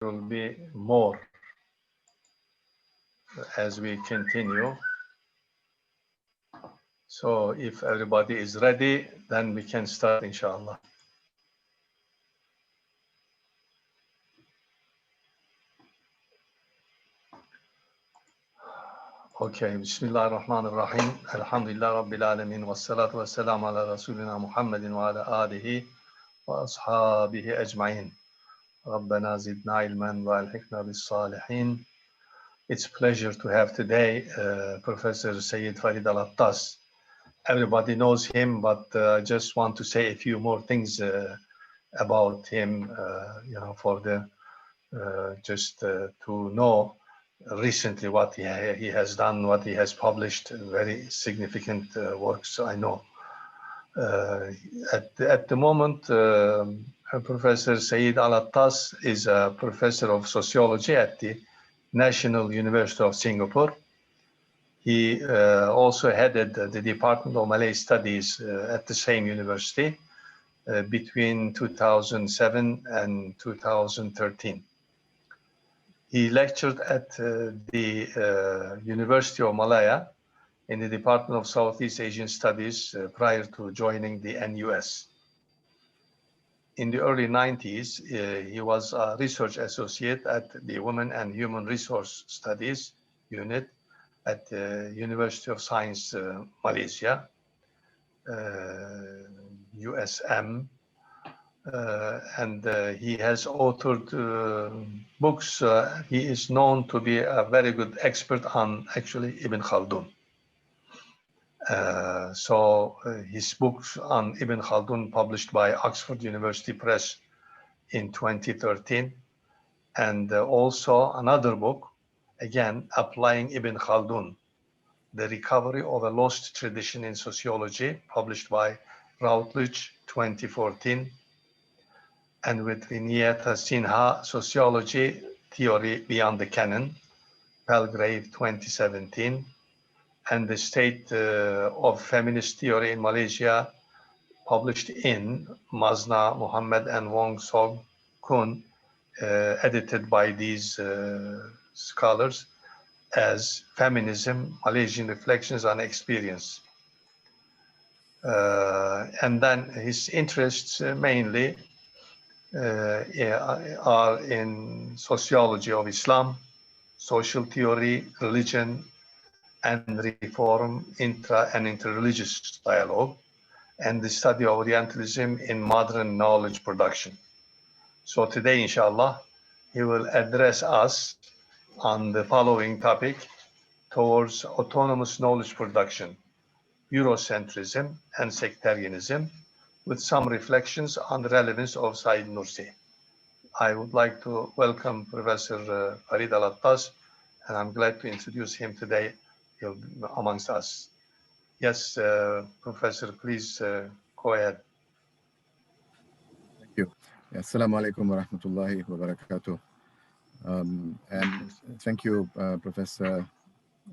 will be more as we continue. So if everybody is ready, then we can start, inshallah. Okay, Bismillah ar-Rahman ar-Rahim. Alhamdulillah Rabbil Alamin. Wassalatu wassalamu ala Rasulina Muhammadin wa ala alihi wa ashabihi ajma'in. Rabbana zidna ilman wa alhiqna bis salihin. It's a pleasure to have today Professor Sayyid Farid Alatas. Everybody knows him, but I just want to say a few more things about him, for the just to know recently what he has done, what he has published, very significant works, I know. At the moment, Professor Sayyid Alatas is a professor of sociology at the National University of Singapore. He also headed the Department of Malay Studies at the same university between 2007 and 2013. He lectured at the University of Malaya in the Department of Southeast Asian Studies prior to joining the NUS. In the early 90s, he was a research associate at the Women and Human Resource Studies unit at the University of Science, Malaysia, USM, and he has authored books. He is known to be a very good expert on actually Ibn Khaldun. So his books on Ibn Khaldun published by Oxford University Press in 2013, and also another book, again applying Ibn Khaldun, The Recovery of a Lost Tradition in Sociology, published by Routledge 2014, and with Vinayata Sinha, Sociology Theory Beyond the Canon, Palgrave 2017, and The State of Feminist Theory in Malaysia, published in Mazna Muhammad and Wong Sok Kun, edited by these scholars as Feminism, Malaysian Reflections on Experience. And then his interests mainly are in sociology of Islam, social theory, religion, and reform, intra and interreligious dialogue, and the study of Orientalism in modern knowledge production. So today, inshallah, he will address us on the following topic: towards autonomous knowledge production, Eurocentrism and sectarianism, with some reflections on the relevance of Said Nursi. I would like to welcome Professor Farid Alatas, and I'm glad to introduce him today amongst us. Yes, Professor, please go ahead. Thank you. Assalamu alaikum wa rahmatullahi wa barakatuh. And thank you, Professor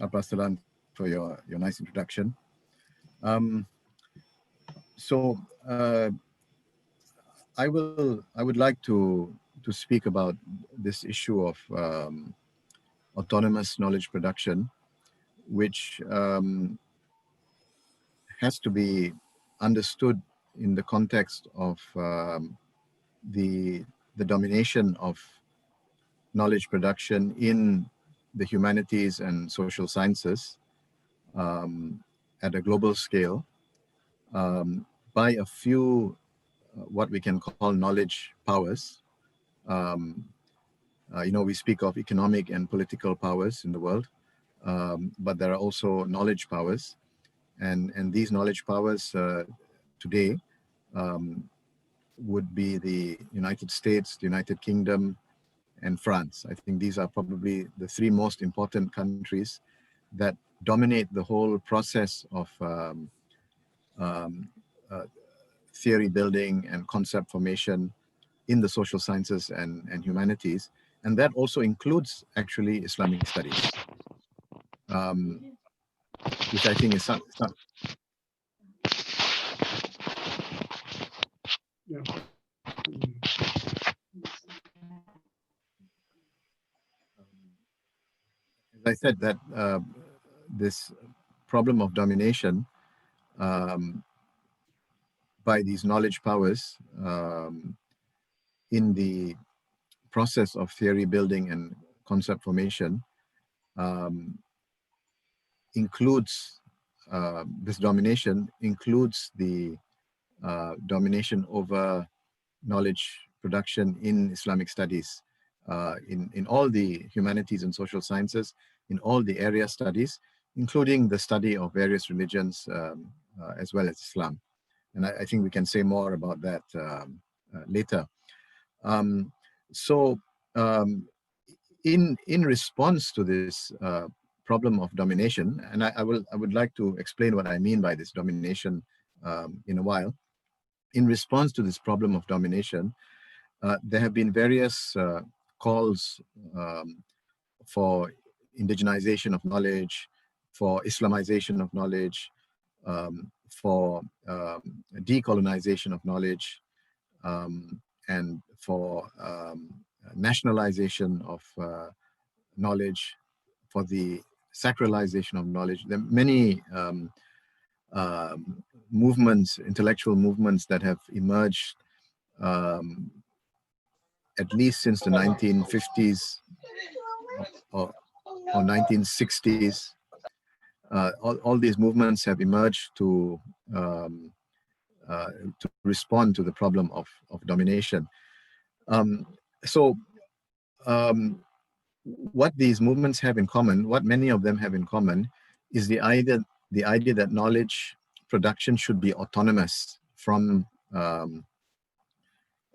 Abasalan, for your nice introduction. I would like to speak about this issue of autonomous knowledge production, which has to be understood in the context of the domination of knowledge production in the humanities and social sciences at a global scale by a few what we can call knowledge powers. We speak of economic and political powers in the world, but there are also knowledge powers. And these knowledge powers today would be the United States, the United Kingdom, and France. I think these are probably the three most important countries that dominate the whole process of theory building and concept formation in the social sciences and humanities. And that also includes actually Islamic studies, which I think is I said that this problem of domination um, by these knowledge powers in the process of theory building and concept formation um, includes this domination includes the domination over knowledge production in Islamic studies, in all the humanities and social sciences, in all the area studies, including the study of various religions as well as Islam. And I think we can say more about that later. Um, so um, in response to this problem of domination, and I would like to explain what I mean by this domination in a while. In response to this problem of domination, there have been various calls for indigenization of knowledge, for Islamization of knowledge, for decolonization of knowledge, and for nationalization of knowledge, for the sacralization of knowledge. There are many movements, intellectual movements that have emerged at least since the 1950s or 1960s. All these movements have emerged to respond to the problem of domination. What these movements have in common, what many of them have in common, is the idea that knowledge production should be autonomous from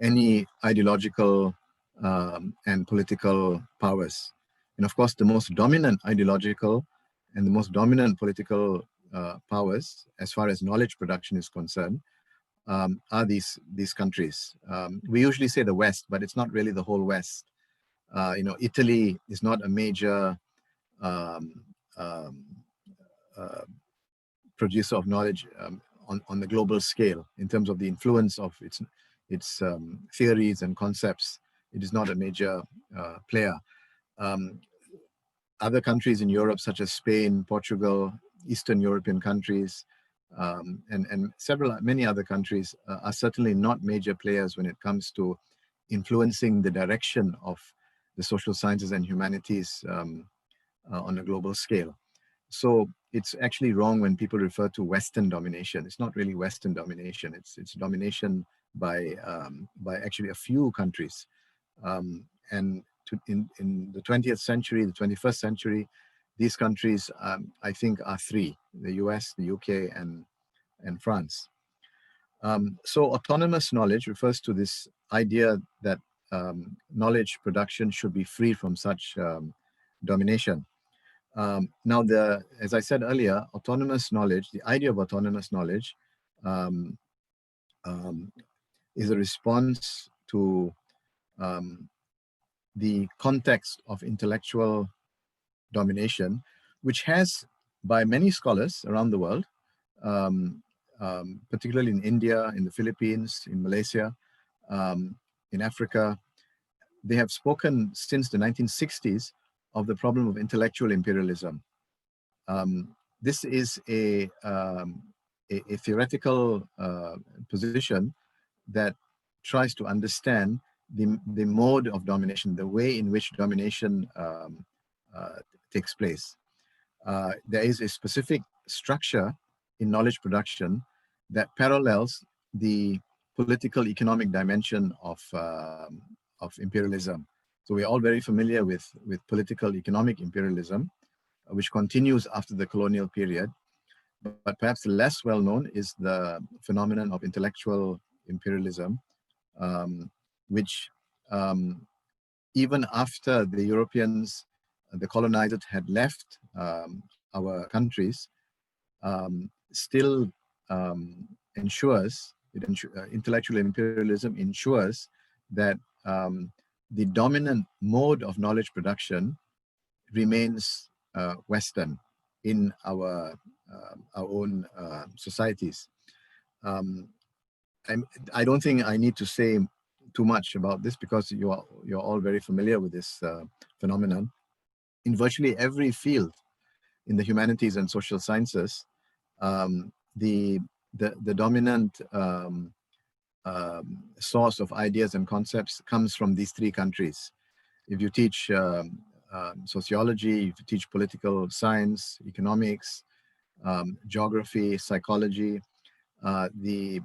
any ideological and political powers. And of course, the most dominant ideological and the most dominant political powers, as far as knowledge production is concerned, are these countries. We usually say the West, but it's not really the whole West. Italy is not a major producer of knowledge on the global scale in terms of the influence of its theories and concepts. It is not a major player. Other countries in Europe, such as Spain, Portugal, Eastern European countries, and many other countries are certainly not major players when it comes to influencing the direction of the social sciences and humanities on a global scale. So it's actually wrong when people refer to Western domination. It's not really Western domination. It's domination by actually a few countries. And in the 20th century, the 21st century, these countries, I think, are three: the US, the UK, and France. So autonomous knowledge refers to this idea that knowledge production should be free from such domination. Now, as I said earlier, autonomous knowledge, the idea of autonomous knowledge is a response to the context of intellectual domination, which has, by many scholars around the world, particularly in India, in the Philippines, in Malaysia, in Africa, they have spoken since the 1960s of the problem of intellectual imperialism. This is a theoretical position that tries to understand the mode of domination, the way in which domination takes place. There is a specific structure in knowledge production that parallels the political economic dimension of imperialism. So we're all very familiar with political economic imperialism, which continues after the colonial period. But perhaps less well known is the phenomenon of intellectual imperialism, which even after the Europeans, the colonizers had left our countries, still ensures, intellectual imperialism ensures that the dominant mode of knowledge production remains Western in our own societies. I don't think I need to say too much about this because you're all very familiar with this phenomenon. in virtually every field in the humanities and social sciences, the dominant source of ideas and concepts comes from these three countries. If you teach sociology, if you teach political science, economics, geography, psychology, the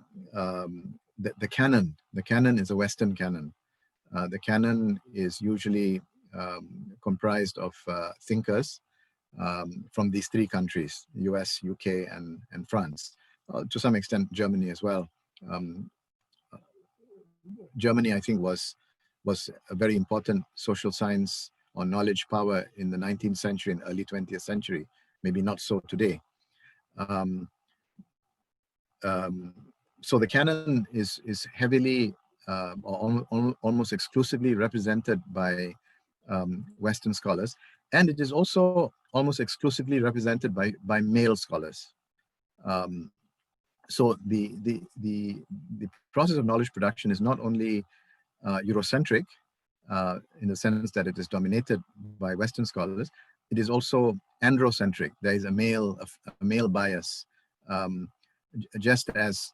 canon is a Western canon. The canon is usually comprised of thinkers from these three countries: US, UK, and France. To some extent, Germany as well. Germany, I think, was a very important social science or knowledge power in the 19th century and early 20th century. Maybe not so today. So the canon is heavily or almost exclusively represented by Western scholars, and it is also almost exclusively represented by male scholars. So the process of knowledge production is not only Eurocentric in the sense that it is dominated by Western scholars, it is also androcentric. There is a male bias, just as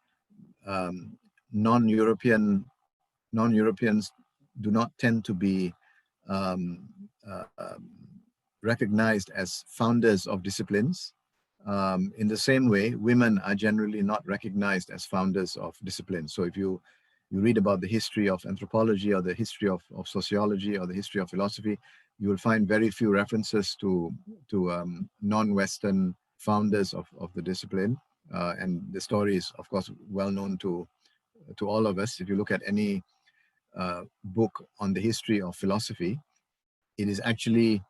non-Europeans do not tend to be recognized as founders of disciplines. In the same way, women are generally not recognized as founders of disciplines. So if you read about the history of anthropology or the history of sociology or the history of philosophy, you will find very few references to non-Western founders of the discipline. And the story is, of course, well known to all of us. If you look at any book on the history of philosophy, these are actually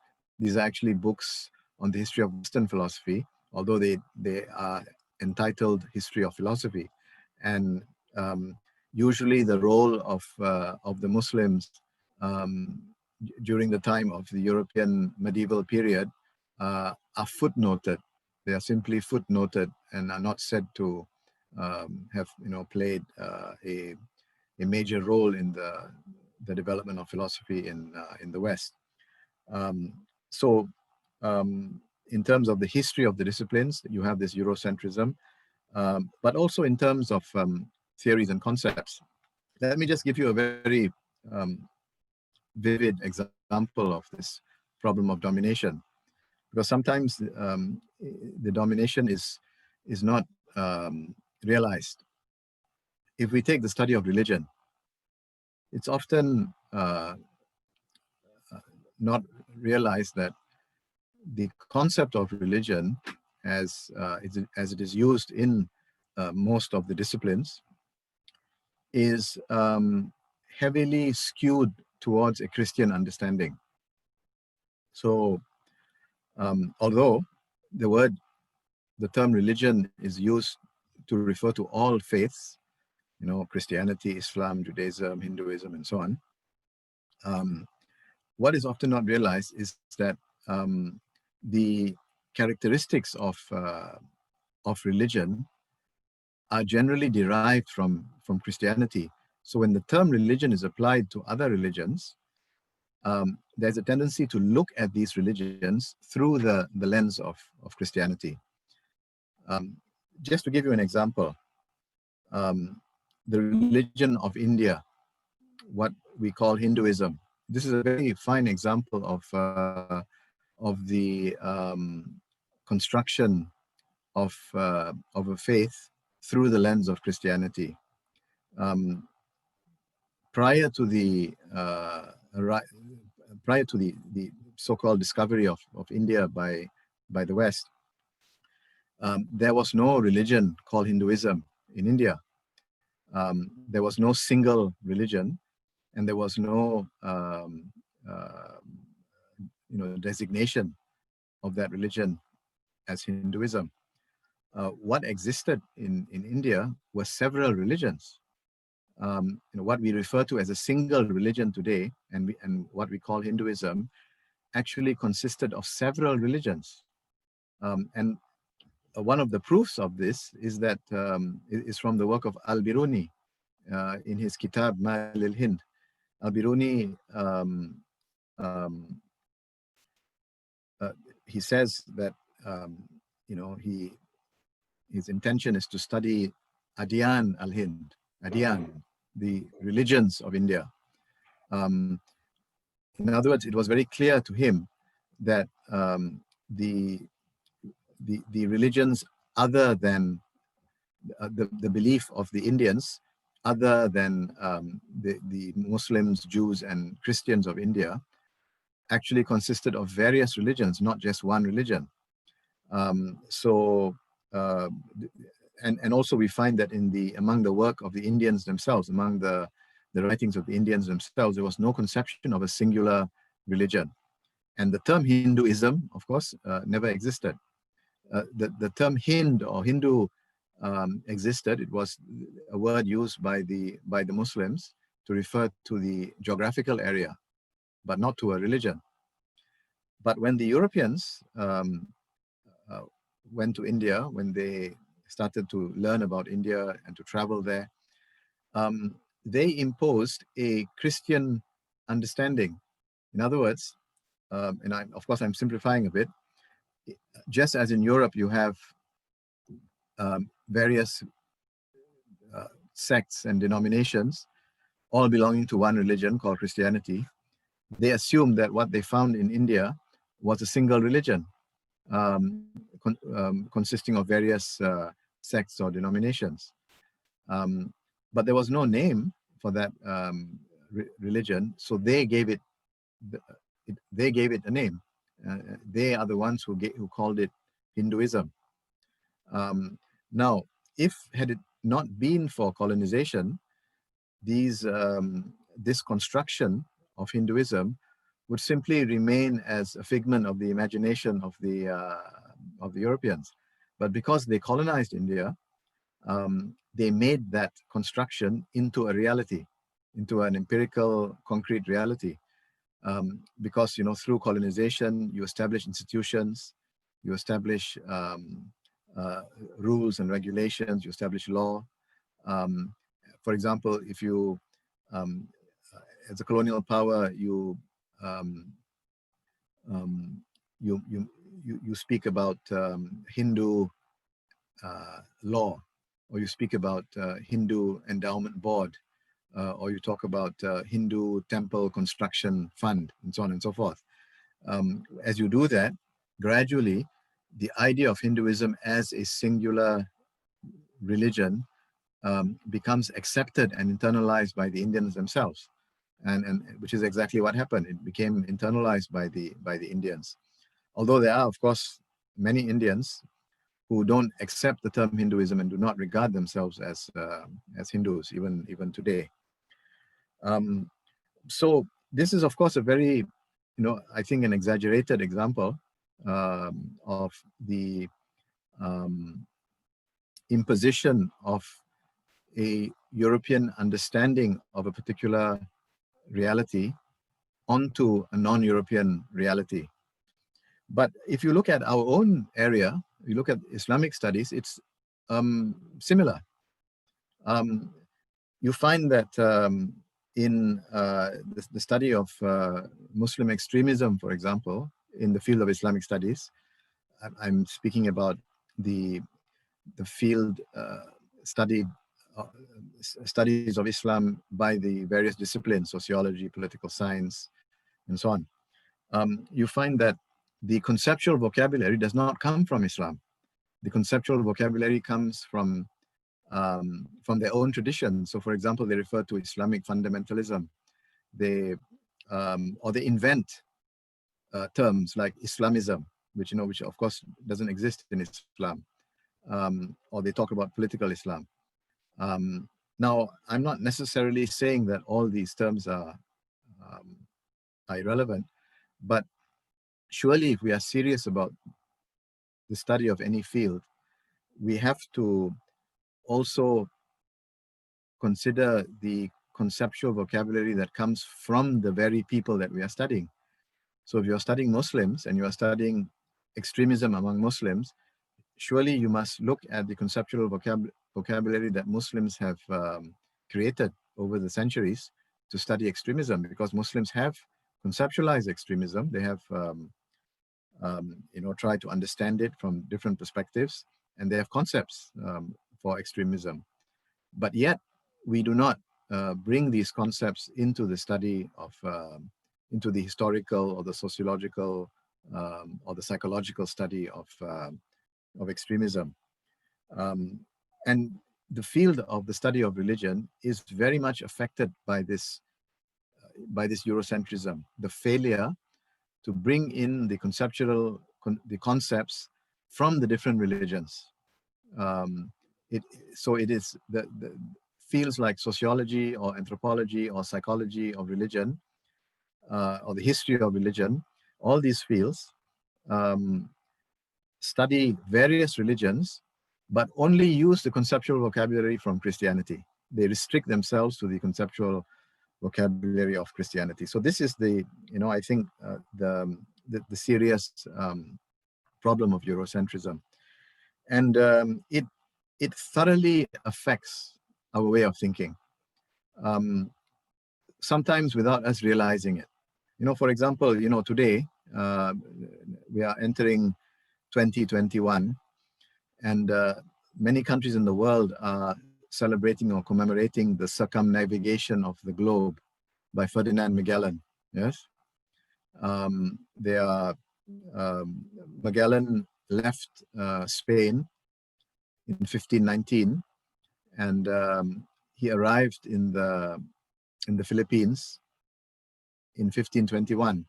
books on the history of Western philosophy, although they are entitled History of Philosophy. And usually the role of the Muslims during the time of the European medieval period are footnoted. They are simply footnoted and are not said to have played a major role in the development of philosophy in the West. In terms of the history of the disciplines, you have this Eurocentrism, but also in terms of theories and concepts. Let me just give you a very vivid example of this problem of domination, because sometimes the domination is not realized. If we take the study of religion, it's often not realized that the concept of religion, as it is used in most of the disciplines, is heavily skewed towards a Christian understanding. So, although the term religion is used to refer to all faiths, Christianity, Islam, Judaism, Hinduism, and so on, what is often not realized is that the characteristics of religion are generally derived from Christianity. So when the term religion is applied to other religions, there's a tendency to look at these religions through the lens of Christianity. Just to give you an example, the religion of India, what we call Hinduism, this is a very fine example of the construction of a faith through the lens of Christianity. Prior to the so-called discovery of India by the West, there was no religion called Hinduism in India. There was no single religion, and there was no designation of that religion as Hinduism. What existed in India were several religions. What we refer to as a single religion today, and what we call Hinduism, actually consisted of several religions. And one of the proofs of this is that is from the work of Al-Biruni in his Kitab Mal al-Hind. Al-Biruni he says that his intention is to study Adiyan al-Hind, Adiyan, the religions of India. In other words, it was very clear to him that the religions other than the belief of the Indians, other than the Muslims, Jews, and Christians of India, actually consisted of various religions, not just one religion. And also we find that among the work of the Indians themselves, among the writings of the Indians themselves, there was no conception of a singular religion. And the term Hinduism, of course, never existed. The term Hind or Hindu existed. It was a word used by the Muslims to refer to the geographical area, but not to a religion. But when the Europeans went to India, when they started to learn about India and to travel there, they imposed a Christian understanding. In other words, and of course I'm simplifying a bit, just as in Europe you have various sects and denominations, all belonging to one religion called Christianity, they assumed that what they found in India was a single religion, consisting of various sects or denominations. But there was no name for that religion, so they gave it a name. They are the ones who called it Hinduism. Now, had it not been for colonization, this construction of Hinduism would simply remain as a figment of the imagination of the Europeans. But because they colonized India, they made that construction into a reality, into an empirical, concrete reality. Because through colonization, you establish institutions, you establish rules and regulations, you establish law. For example, if you, as a colonial power, you speak about Hindu law, or you speak about Hindu endowment board, or you talk about Hindu temple construction fund, and so on and so forth. As you do that, gradually, the idea of Hinduism as a singular religion becomes accepted and internalized by the Indians themselves, and which is exactly what happened. It became internalized by the Indians. Although there are, of course, many Indians who don't accept the term Hinduism and do not regard themselves as Hindus, even today. So this is, of course, a very, I think, an exaggerated example of the imposition of a European understanding of a particular reality onto a non-European reality. But if you look at our own area, you look at Islamic studies, it's similar. You find that in the study of Muslim extremism, for example, in the field of Islamic studies, I'm speaking about the field studies of Islam by the various disciplines, sociology, political science, and so on. You find that the conceptual vocabulary does not come from Islam. The conceptual vocabulary comes from their own tradition. So, for example, they refer to Islamic fundamentalism. They invent terms like Islamism, which of course doesn't exist in Islam, or they talk about political Islam. Now, I'm not necessarily saying that all these terms are irrelevant, but surely if we are serious about the study of any field, we have to also consider the conceptual vocabulary that comes from the very people that we are studying. So if you're studying Muslims and you are studying extremism among Muslims, surely you must look at the conceptual vocabulary that Muslims have created over the centuries to study extremism, because Muslims have conceptualized extremism. They have try to understand it from different perspectives, and they have concepts for extremism. But yet, we do not bring these concepts into the study of, into the historical or the sociological or the psychological study of extremism. And the field of the study of religion is very much affected by this Eurocentrism, the failure to bring in the the concepts from the different religions. So it is the fields like sociology or anthropology or psychology of religion, or the history of religion. All these fields study various religions, but only use the conceptual vocabulary from Christianity. They restrict themselves to the conceptual vocabulary of Christianity. So this is the, I think the serious problem of Eurocentrism, and it thoroughly affects our way of thinking, sometimes without us realizing it. For example, today we are entering 2021, and many countries in the world are celebrating or commemorating the circumnavigation of the globe by Ferdinand Magellan. Yes, Magellan left Spain in 1519, and he arrived in the Philippines in 1521.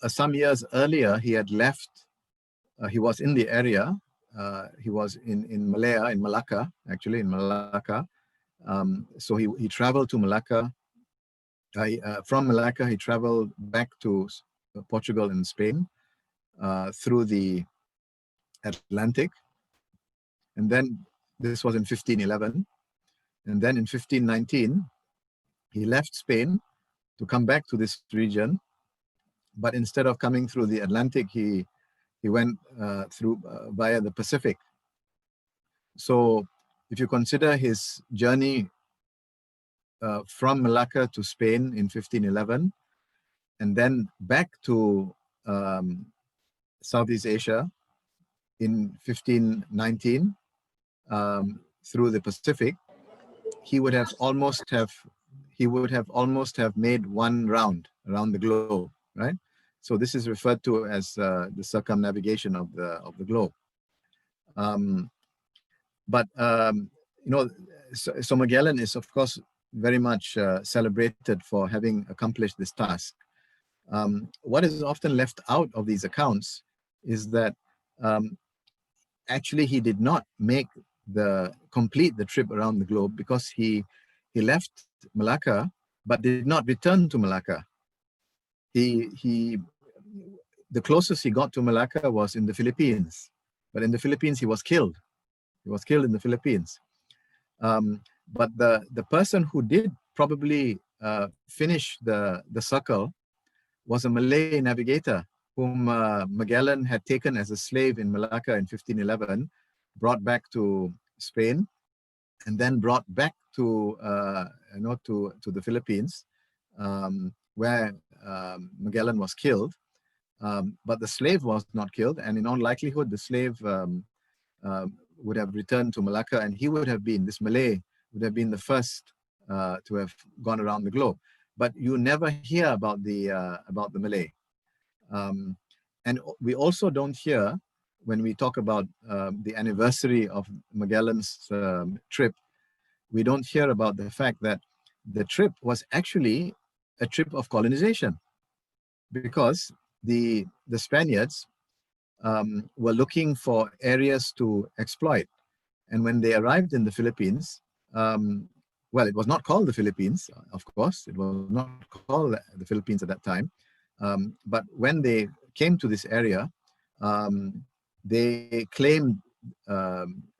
Some years earlier, he had left. He was in the area. He was in Malaya, in Malacca, actually in Malacca. So he traveled to Malacca. From Malacca, he traveled back to Portugal and Spain through the Atlantic. And then this was in 1511. And then in 1519, he left Spain to come back to this region. But instead of coming through the Atlantic, he went through via the Pacific. So if you consider his journey from Malacca to Spain in 1511, and then back to Southeast Asia in 1519 through the Pacific, he would have almost have made one round around the globe, right? So this is referred to as the circumnavigation of the globe. So Magellan is, of course, very much celebrated for having accomplished this task. What is often left out of these accounts is that actually he did not complete the trip around the globe, because he left Malacca but did not return to Malacca. The closest he got to Malacca was in the Philippines, but in the Philippines he was killed. He was killed in the Philippines. But the person who did probably finish the circle was a Malay navigator whom Magellan had taken as a slave in Malacca in 1511, brought back to Spain, and then brought back to the Philippines, where Magellan was killed. But the slave was not killed, and in all likelihood, the slave would have returned to Malacca, and he would have been, this Malay would have been the first to have gone around the globe. But you never hear about the Malay. And we also don't hear, when we talk about the anniversary of Magellan's trip, we don't hear about the fact that the trip was actually a trip of colonization, because the Spaniards were looking for areas to exploit. And when they arrived in the Philippines, well, it was not called the Philippines, of course. It was not called the Philippines at that time. But when they came to this area, they claimed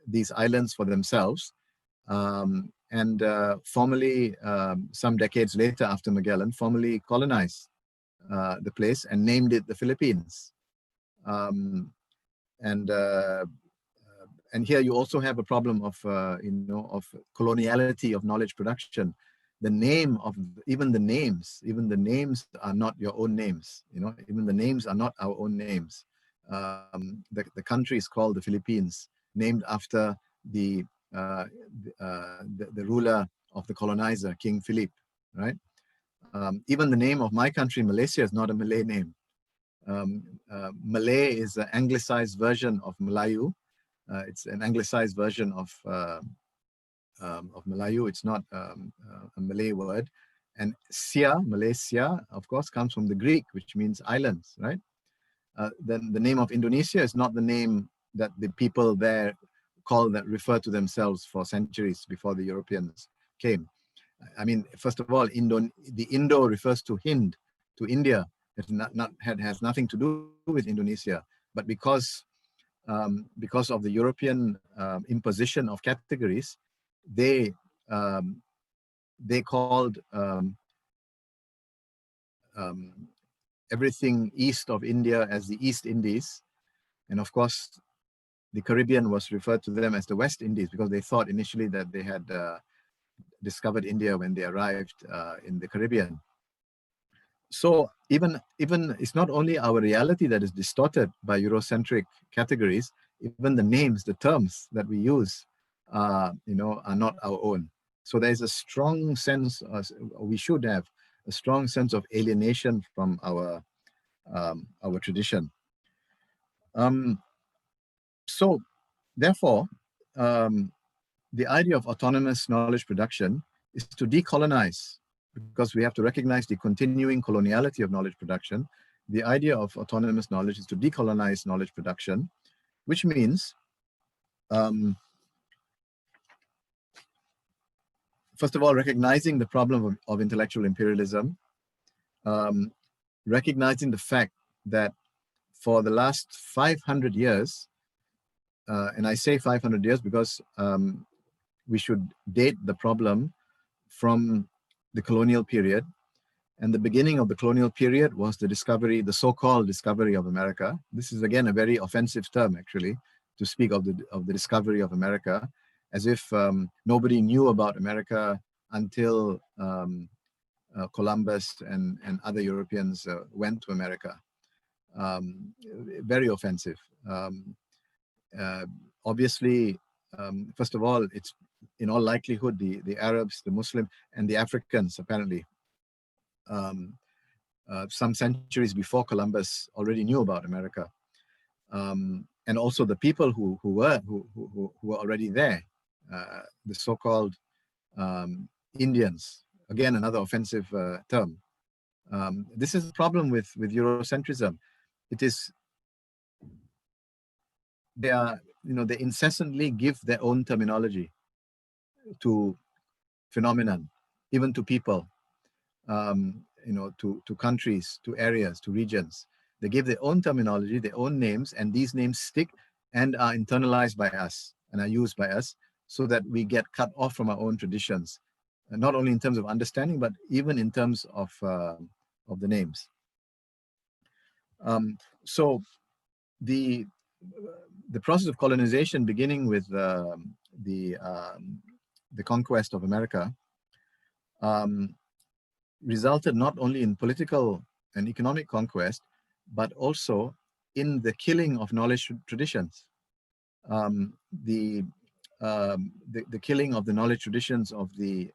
these islands for themselves. And formally, some decades later, after Magellan, formally colonized the place and named it the Philippines. And here you also have a problem of of coloniality of knowledge production, the name of even the names are not your own names. You know, even the names are not our own names. The country is called the Philippines, named after the ruler of the colonizer, King Philip, right? Even the name of my country, Malaysia, is not a Malay name. Malay is an anglicized version of Melayu. It's an anglicized version of Melayu. It's not a Malay word. And Sia, Malaysia, of course, comes from the Greek, which means islands, right? Then the name of Indonesia is not the name that the people there refer to themselves for centuries before the Europeans came. I mean, first of all, the Indo refers to Hind, to India. It has nothing to do with Indonesia. But because of the European imposition of categories, they called everything east of India as the East Indies. And of course, the Caribbean was referred to them as the West Indies, because they thought initially that they had discovered India when they arrived in the Caribbean. So even it's not only our reality that is distorted by Eurocentric categories, even the names, the terms that we use, are not our own. So there's a strong sense, we should have a strong sense of alienation from our tradition. So therefore, the idea of autonomous knowledge production is to decolonize, because we have to recognize the continuing coloniality of knowledge production. The idea of autonomous knowledge is to decolonize knowledge production, which means, first of all, recognizing the problem of intellectual imperialism, recognizing the fact that for the last 500 years, and I say 500 years because we should date the problem from the colonial period. And the beginning of the colonial period was the so-called discovery of America. This is again a very offensive term, actually, to speak of the discovery of America, as if nobody knew about America until Columbus and other Europeans went to America. Very offensive. Obviously, first of all, it's in all likelihood the Arabs, the Muslims, and the Africans apparently, some centuries before Columbus, already knew about America, and also the people who were already there, the so-called Indians. Again, another offensive term. This is a problem with Eurocentrism. It is they incessantly give their own terminology to phenomenon, even to people, to countries, to areas, to regions. They give their own terminology, their own names, and these names stick and are internalized by us and are used by us, so that we get cut off from our own traditions, not only in terms of understanding, but even in terms of the names. So the process of colonization, beginning with the conquest of America, resulted not only in political and economic conquest, but also in the killing of knowledge traditions. The killing of the knowledge traditions of the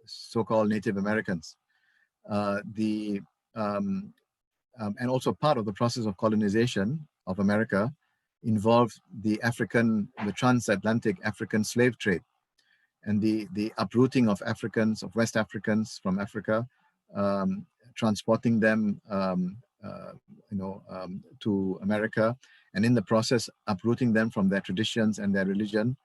so-called Native Americans. And also part of the process of colonization of America involved the transatlantic African slave trade, and the uprooting of Africans, of West Africans from Africa, transporting them to America, and in the process uprooting them from their traditions and their religion,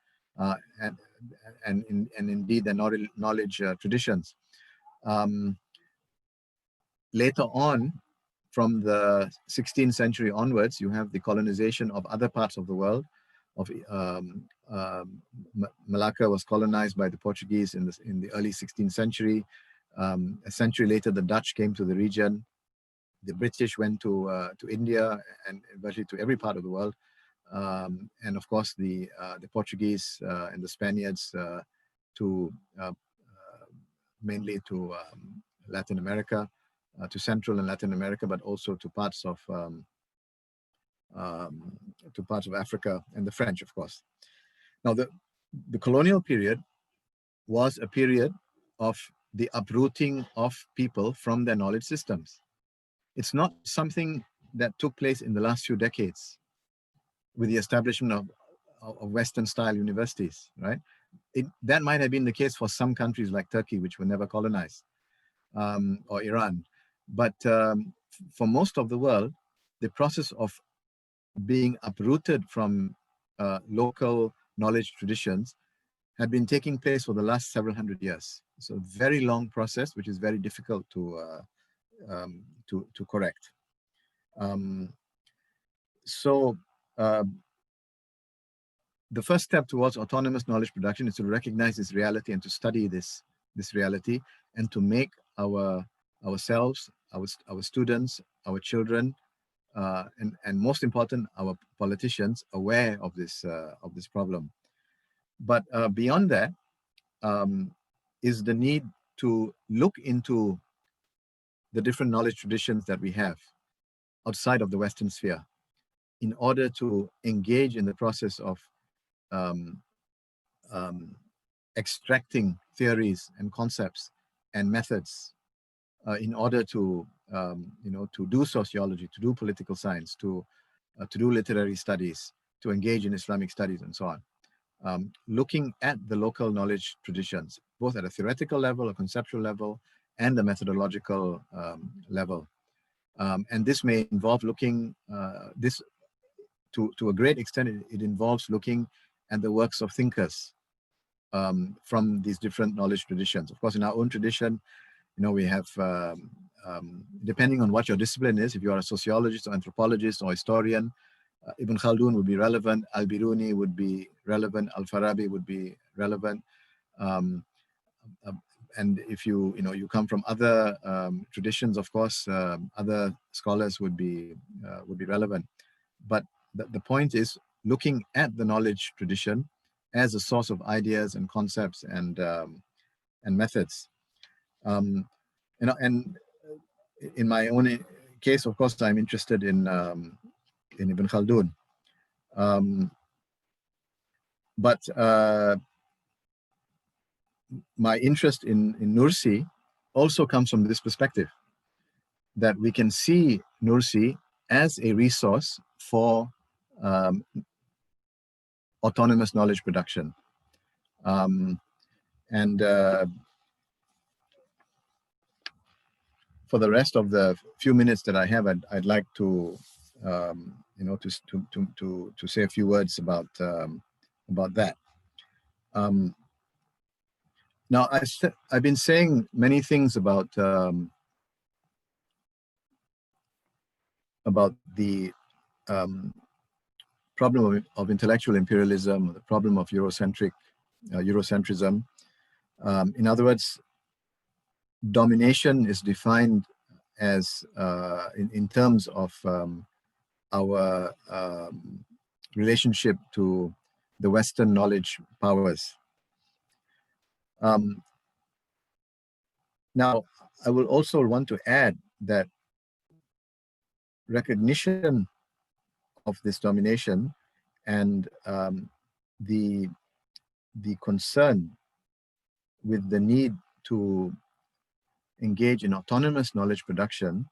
and indeed their knowledge traditions. Later on, from the 16th century onwards, you have the colonization of other parts of the world. Malacca was colonized by the Portuguese in the early 16th century. A century later, the Dutch came to the region. The British went to India and virtually to every part of the world. And of course, the Portuguese and the Spaniards to mainly to Latin America, to Central and Latin America, but also to parts of Africa and the French, of course. Now, the colonial period was a period of the uprooting of people from their knowledge systems. It's not something that took place in the last few decades with the establishment of Western-style universities, right? That might have been the case for some countries like Turkey, which were never colonized, or Iran. But for most of the world, the process of being uprooted from local knowledge traditions had been taking place for the last several hundred years. So a very long process, which is very difficult to correct. The first step towards autonomous knowledge production is to recognize this reality and to study this reality, and to make ourselves, our students, our children, and most important, our politicians aware of this problem. But beyond that is the need to look into the different knowledge traditions that we have outside of the Western sphere in order to engage in the process of extracting theories and concepts and methods in order to to do sociology, to do political science, to do literary studies, to engage in Islamic studies, and so on. Looking at the local knowledge traditions, both at a theoretical level, a conceptual level, and a methodological level. And this may involve looking, to a great extent, it involves looking at the works of thinkers from these different knowledge traditions. Of course, in our own tradition, we have, depending on what your discipline is, if you are a sociologist or anthropologist or historian, Ibn Khaldun would be relevant, Al-Biruni would be relevant, Al-Farabi would be relevant. And if you come from other traditions, of course, other scholars would be relevant. But the point is looking at the knowledge tradition as a source of ideas and concepts and methods. And in my own case, of course, I'm interested in Ibn Khaldun. But my interest in Nursi also comes from this perspective, that we can see Nursi as a resource for autonomous knowledge production. For the rest of the few minutes that I have, I'd like to to say a few words about that. Now, I've been saying many things about the problem of intellectual imperialism, the problem of Eurocentrism. In other words, domination is defined as in terms of our relationship to the Western knowledge powers. Now, I will also want to add that recognition of this domination and the concern with the need to engage in autonomous knowledge production,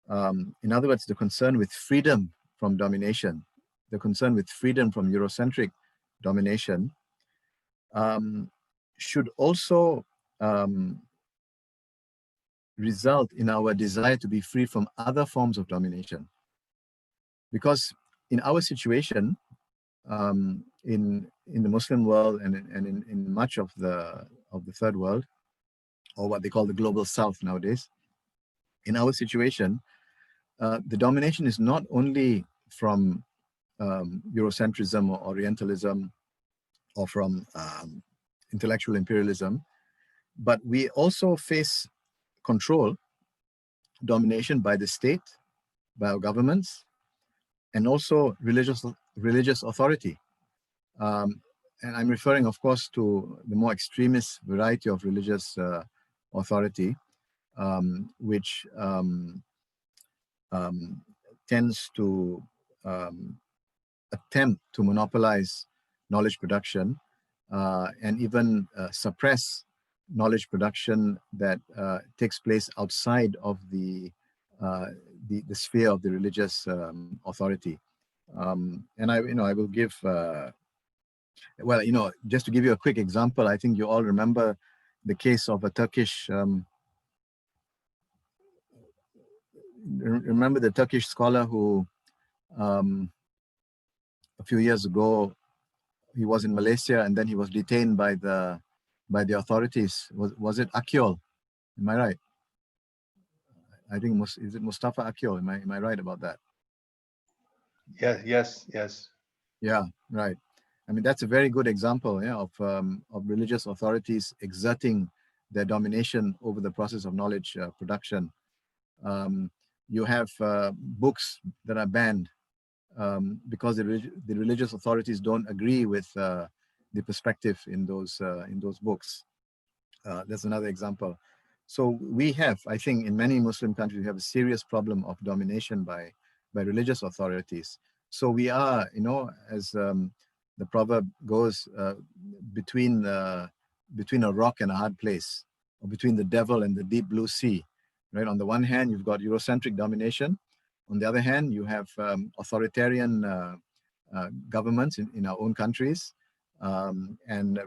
in other words, the concern with freedom from domination, the concern with freedom from Eurocentric domination, should also result in our desire to be free from other forms of domination. Because in our situation, in the Muslim world and in much of the third world, or what they call the global south nowadays, in our situation, the domination is not only from Eurocentrism or Orientalism or from intellectual imperialism, but we also face control, domination by the state, by our governments, and also religious authority. and I'm referring, of course, to the more extremist variety of religious authority, which tends to attempt to monopolize knowledge production and even suppress knowledge production that takes place outside of the sphere of the religious authority. And I will give, well, just to give you a quick example, I think you all remember the case of a Turkish, remember the Turkish scholar who a few years ago, he was in Malaysia and then he was detained by the authorities. Was it Akyol? Am I right? I think is it Mustafa Akyol? Am I right about that? Yes. Yeah, right. I mean, that's a very good example, yeah, of religious authorities exerting their domination over the process of knowledge production. You have books that are banned because the religious authorities don't agree with the perspective in those books. That's another example. So we have, I think, in many Muslim countries, we have a serious problem of domination by religious authorities. So we are, as the proverb goes, between a rock and a hard place, or between the devil and the deep blue sea. Right. On the one hand, you've got Eurocentric domination. On the other hand, you have authoritarian governments in our own countries and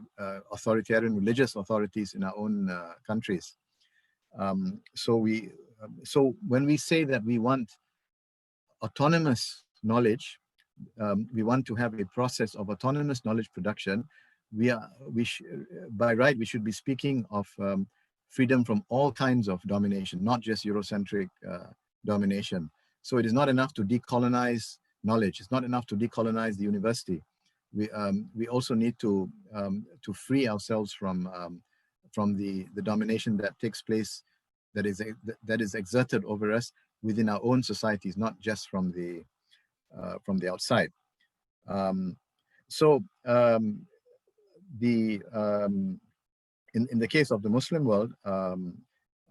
authoritarian religious authorities in our own countries. So when we say that we want autonomous knowledge, we want to have a process of autonomous knowledge production. By right, we should be speaking of freedom from all kinds of domination, not just Eurocentric domination. So it is not enough to decolonize knowledge. It's not enough to decolonize the university. We also need to free ourselves from the domination that takes place, that is exerted over us within our own societies, not just from the outside. In the case of the Muslim world,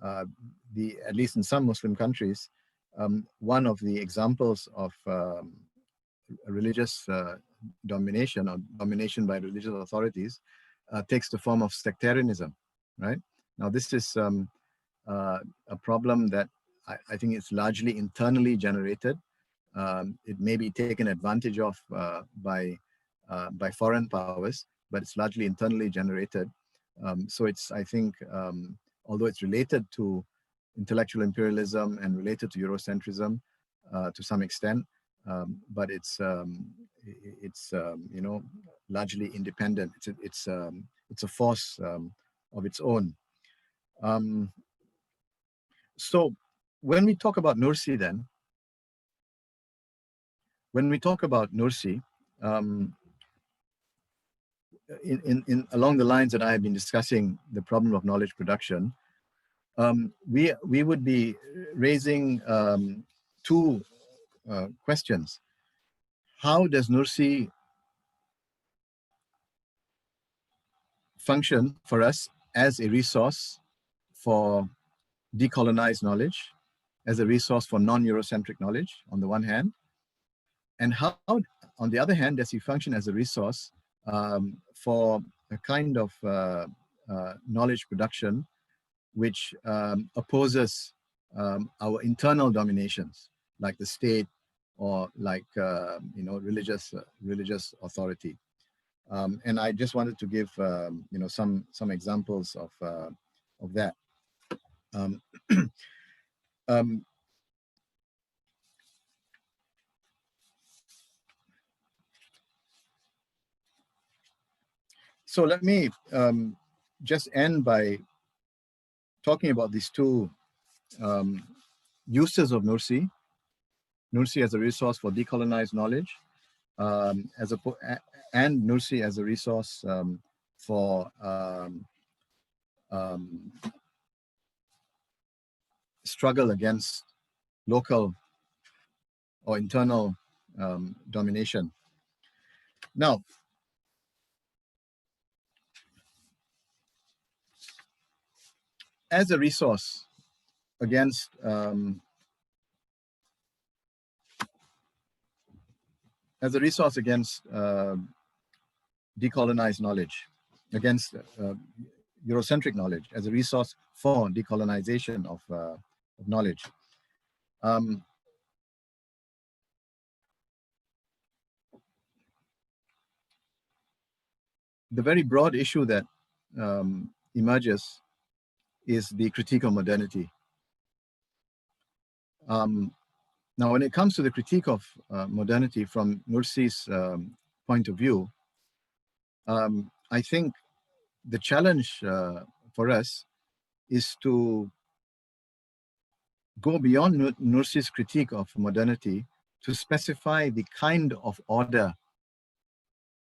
at least in some Muslim countries, one of the examples of religious domination or domination by religious authorities takes the form of sectarianism, right? Now, this is a problem that I think is largely internally generated. It may be taken advantage of by foreign powers, but it's largely internally generated. So it's, I think, although it's related to intellectual imperialism and related to Eurocentrism to some extent, but it's largely independent. It's a force of its own. So when we talk about Nursi, then, along the lines that I have been discussing the problem of knowledge production, we would be raising two questions. How does Nursi function for us as a resource for decolonized knowledge, as a resource for non-Eurocentric knowledge on the one hand, and how, on the other hand, does he function as a resource for a kind of knowledge production which opposes our internal dominations, like the state or like religious authority. And I just wanted to give some examples of that. So let me just end by talking about these two uses of Nursi. Nursi as a resource for decolonized knowledge, and Nursi as a resource for struggle against local or internal domination. Now, as a resource against decolonized knowledge, against Eurocentric knowledge, as a resource for decolonization of knowledge. The very broad issue that emerges is the critique of modernity. Now, when it comes to the critique of modernity from Nursi's point of view, I think the challenge for us is to go beyond Nursi's critique of modernity to specify the kind of order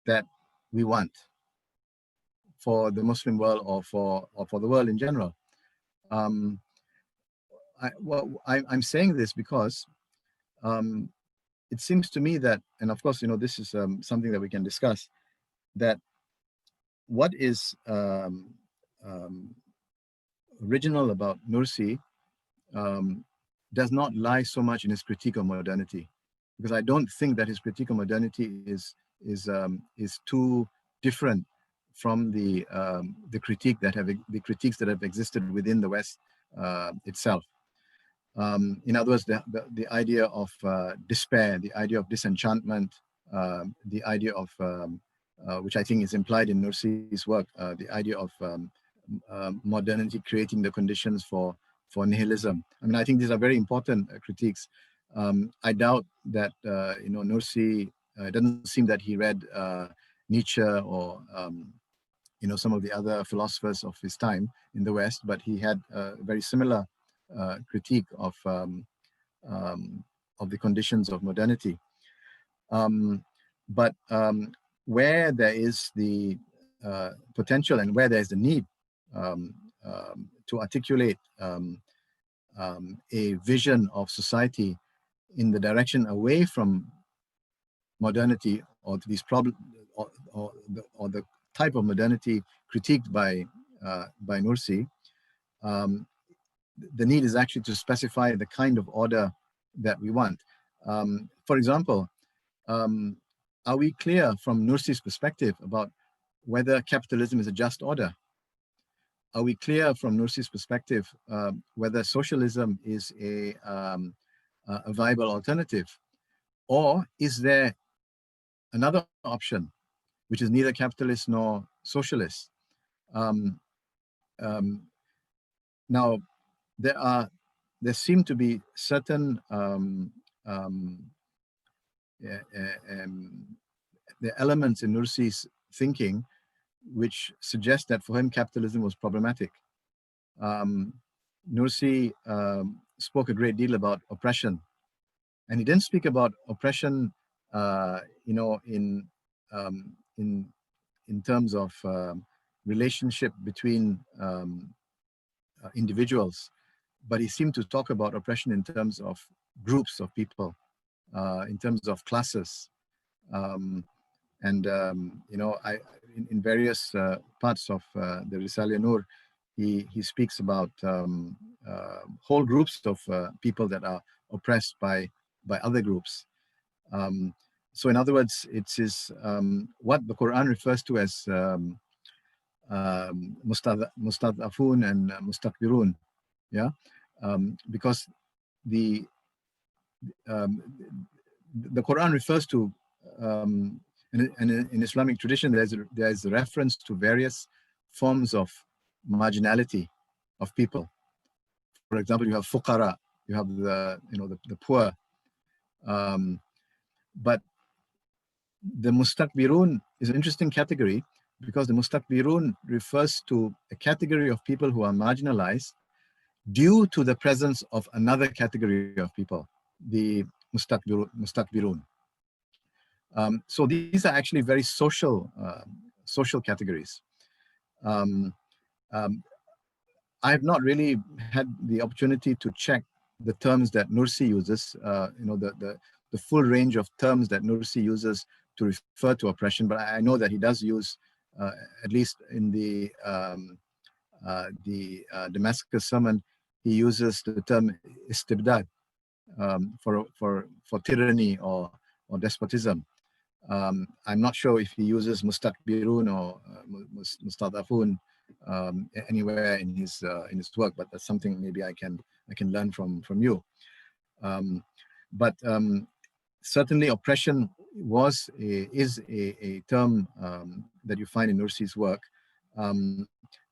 that we want for the Muslim world or for the world in general. I'm saying this because it seems to me that, and of course, this is something that we can discuss, that what is original about Nursi does not lie so much in his critique of modernity, because I don't think that his critique of modernity is too different from the critiques that have existed within the West itself. In other words, the idea of despair, the idea of disenchantment, the idea of which I think is implied in Nursi's work, the idea of modernity creating the conditions for nihilism. I mean, I think these are very important critiques. I doubt that Nursi, it doesn't seem that he read Nietzsche or some of the other philosophers of his time in the West, but he had a very similar critique of the conditions of modernity. But where there is the potential and where there is the need to articulate a vision of society in the direction away from modernity, or these problems, or the type of modernity critiqued by Nursi, the need is actually to specify the kind of order that we want. For example, are we clear from Nursi's perspective about whether capitalism is a just order? Are we clear from Nursi's perspective whether socialism is a viable alternative? Or is there another option, which is neither capitalist nor socialist? Now, there seem to be certain the elements in Nursi's thinking which suggest that for him capitalism was problematic. Nursi spoke a great deal about oppression, and he didn't speak about oppression, in terms of relationship between individuals, but he seemed to talk about oppression in terms of groups of people, in terms of classes, in various parts of the Risale Nur, he speaks about whole groups of people that are oppressed by other groups. So in other words, it is what the Quran refers to as mustadafun and mustakbirun, yeah, because the Quran refers to, and in Islamic tradition, there is a reference to various forms of marginality of people. For example, you have fuqara, you have the poor, but the mustakbirun is an interesting category, because the mustakbirun refers to a category of people who are marginalized due to the presence of another category of people, the mustakbirun. So these are actually very social categories. I have not really had the opportunity to check the terms that Nursi uses, the full range of terms that Nursi uses to refer to oppression, but I know that he does use, at least in the Damascus sermon, he uses the term istibdad for tyranny or despotism. I'm not sure if he uses mustakbirun or mustadafun anywhere in his work, but that's something maybe I can learn from you. But certainly, oppression is a term that you find in Nursi's work,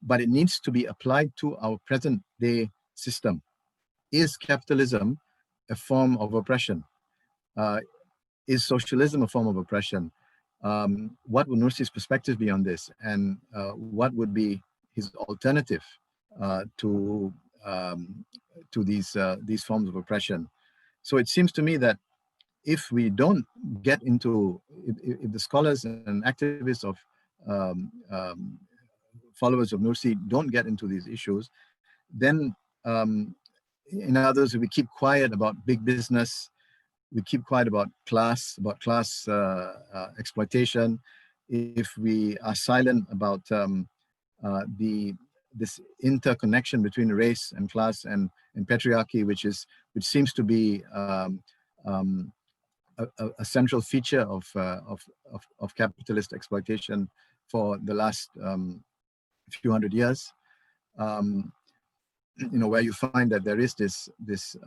but it needs to be applied to our present day system. Is capitalism a form of oppression? Is socialism a form of oppression? What would Nursi's perspective be on this, and what would be his alternative to these forms of oppression? So it seems to me that if we don't get into, if the scholars and activists of followers of Nursi don't get into these issues, then in others, we keep quiet about big business, we keep quiet about class exploitation, if we are silent about this interconnection between race and class and patriarchy, which seems to be a central feature of capitalist exploitation for the last few hundred years. Where you find that there is this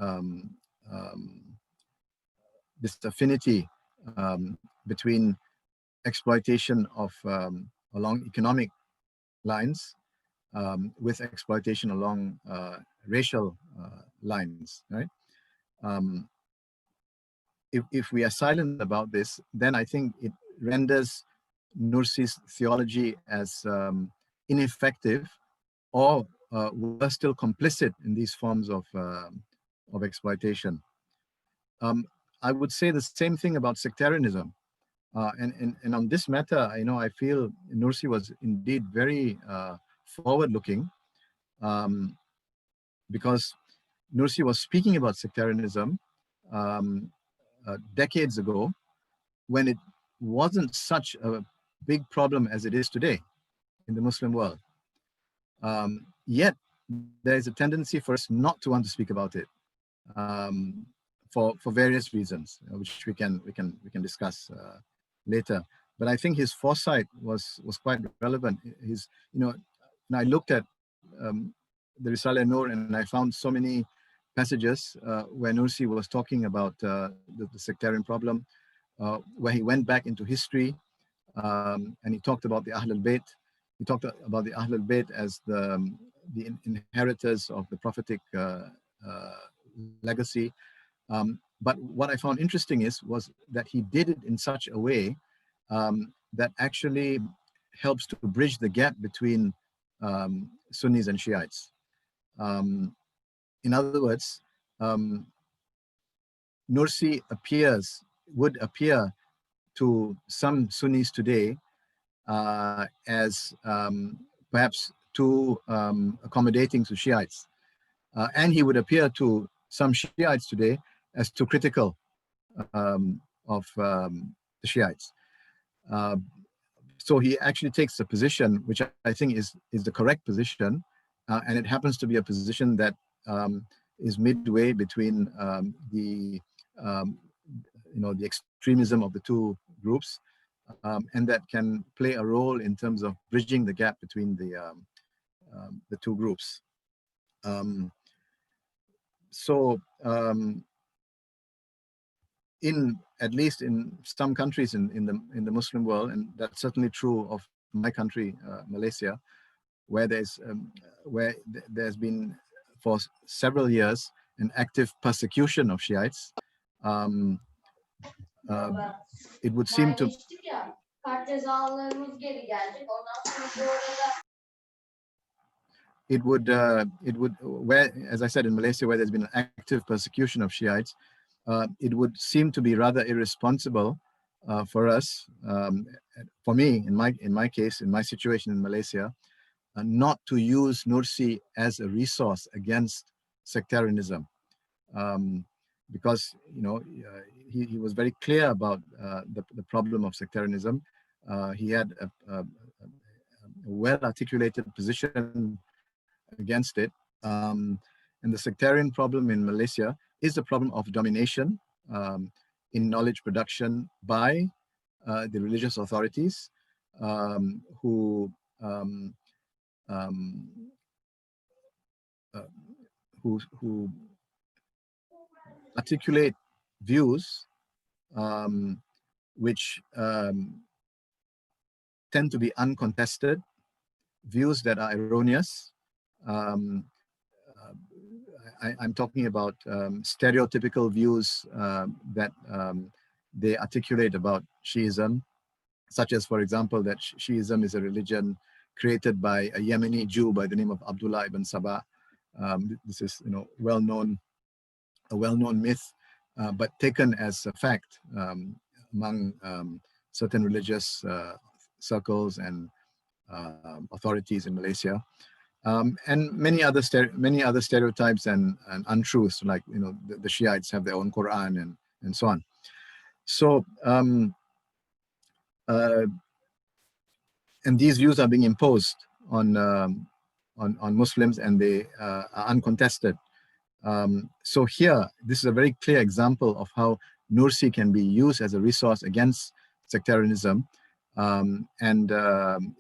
affinity between exploitation of along economic lines with exploitation along racial lines, right? If we are silent about this, then I think it renders Nursi's theology as ineffective, or we're still complicit in these forms of exploitation. I would say the same thing about sectarianism. And on this matter, I feel Nursi was indeed very forward-looking, because Nursi was speaking about sectarianism decades ago, when it wasn't such a big problem as it is today in the Muslim world. Yet there is a tendency for us not to want to speak about it for various reasons, which we can discuss later. But I think his foresight was quite relevant. I looked at the Risale Nur, and I found so many passages where Nursi was talking about the sectarian problem, where he went back into history, and he talked about the Ahl al-Bayt. He talked about the Ahl al-Bayt as the inheritors of the prophetic legacy. But what I found interesting was that he did it in such a way that actually helps to bridge the gap between Sunnis and Shiites. In other words, Nursi would appear to some Sunnis today as perhaps too accommodating to Shiites. And he would appear to some Shiites today as too critical of the Shiites. So he actually takes a position which I think is the correct position, and it happens to be a position that is midway between the extremism of the two groups, and that can play a role in terms of bridging the gap between the two groups. At least in some countries in the Muslim world, and that's certainly true of my country, Malaysia, where there's been for several years an active persecution of Shiites. It would seem to where, as I said, in Malaysia, where there's been an active persecution of Shiites, it would seem to be rather irresponsible for us, for me, in my case, in my situation in Malaysia, not to use Nursi as a resource against sectarianism, because he was very clear about the problem of sectarianism. He had a well-articulated position against it. And the sectarian problem in Malaysia is the problem of domination in knowledge production by the religious authorities who articulate views which tend to be uncontested, views that are erroneous. I'm talking about stereotypical views that they articulate about Shiism, such as, for example, that Shiism is a religion created by a Yemeni Jew by the name of Abdullah ibn Sabah. This is, a well-known myth, but taken as a fact among certain religious circles and authorities in Malaysia. And many other stereotypes and untruths, like the Shiites have their own Quran and so on. So and these views are being imposed on Muslims, and they are uncontested. So here, this is a very clear example of how Nursi can be used as a resource against sectarianism. And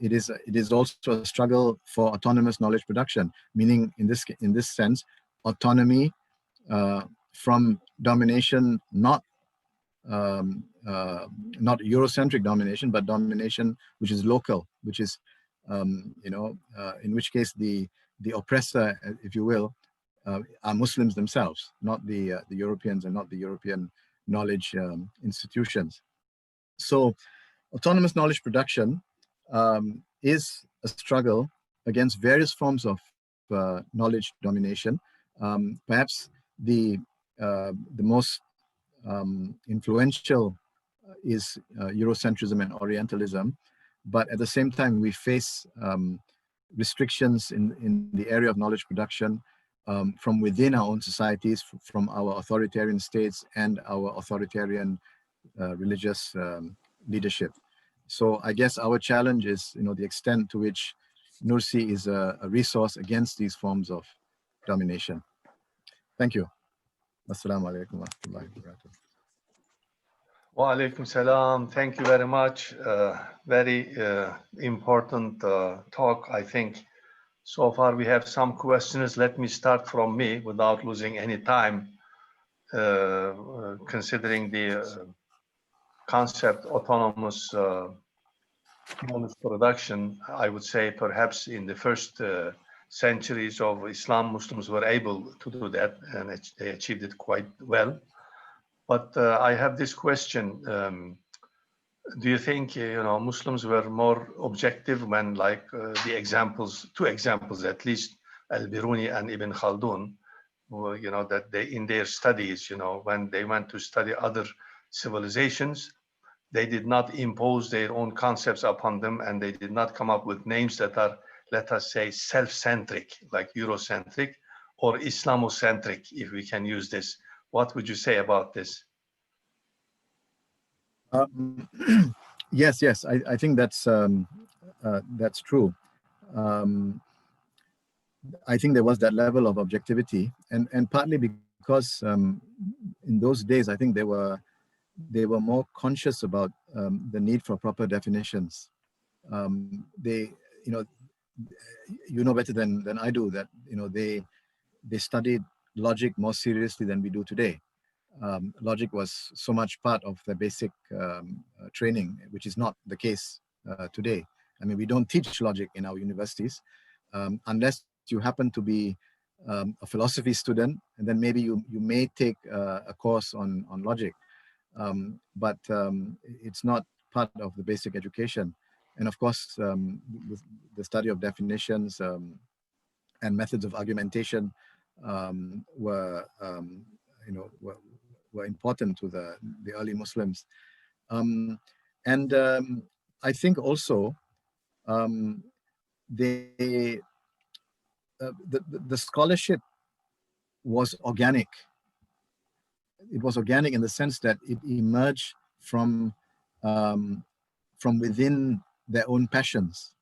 it is also a struggle for autonomous knowledge production, meaning in this sense, autonomy from domination, not Eurocentric domination, but domination which is local, which is in which case the oppressor, if you will, are Muslims themselves, not the Europeans and not the European knowledge institutions. So autonomous knowledge production is a struggle against various forms of knowledge domination. Perhaps the most influential is Eurocentrism and Orientalism, but at the same time we face restrictions in the area of knowledge production from within our own societies, from our authoritarian states and our authoritarian religious leadership. So I guess our challenge is, the extent to which Nursi is a resource against these forms of domination. Thank you. Assalamu alaikum wa rahmatullahi wa barakatuh. Wa alaikum salam. Thank you very much. Very important talk, I think. So far we have some questions. Let me start from me without losing any time, considering the concept autonomous knowledge production. I would say perhaps in the first centuries of Islam, Muslims were able to do that, and they achieved it quite well. But I have this question. Do you think Muslims were more objective when, like the examples, two examples at least, Al-Biruni and Ibn Khaldun, that they in their studies, when they went to study other civilizations, they did not impose their own concepts upon them, and they did not come up with names that are, let us say, self-centric, like Eurocentric or Islamocentric, if we can use this. What would you say about this? Yes, I think that's true. I think there was that level of objectivity, and partly because in those days, I think they were more conscious about the need for proper definitions. They, better than I do that they studied logic more seriously than we do today. Logic was so much part of the basic training, which is not the case today. I mean, we don't teach logic in our universities unless you happen to be a philosophy student, and then maybe you may take a course on logic, but it's not part of the basic education. And of course, the study of definitions and methods of argumentation were important to the early Muslims. I think also the scholarship was organic. It was organic in the sense that it emerged from within their own passions.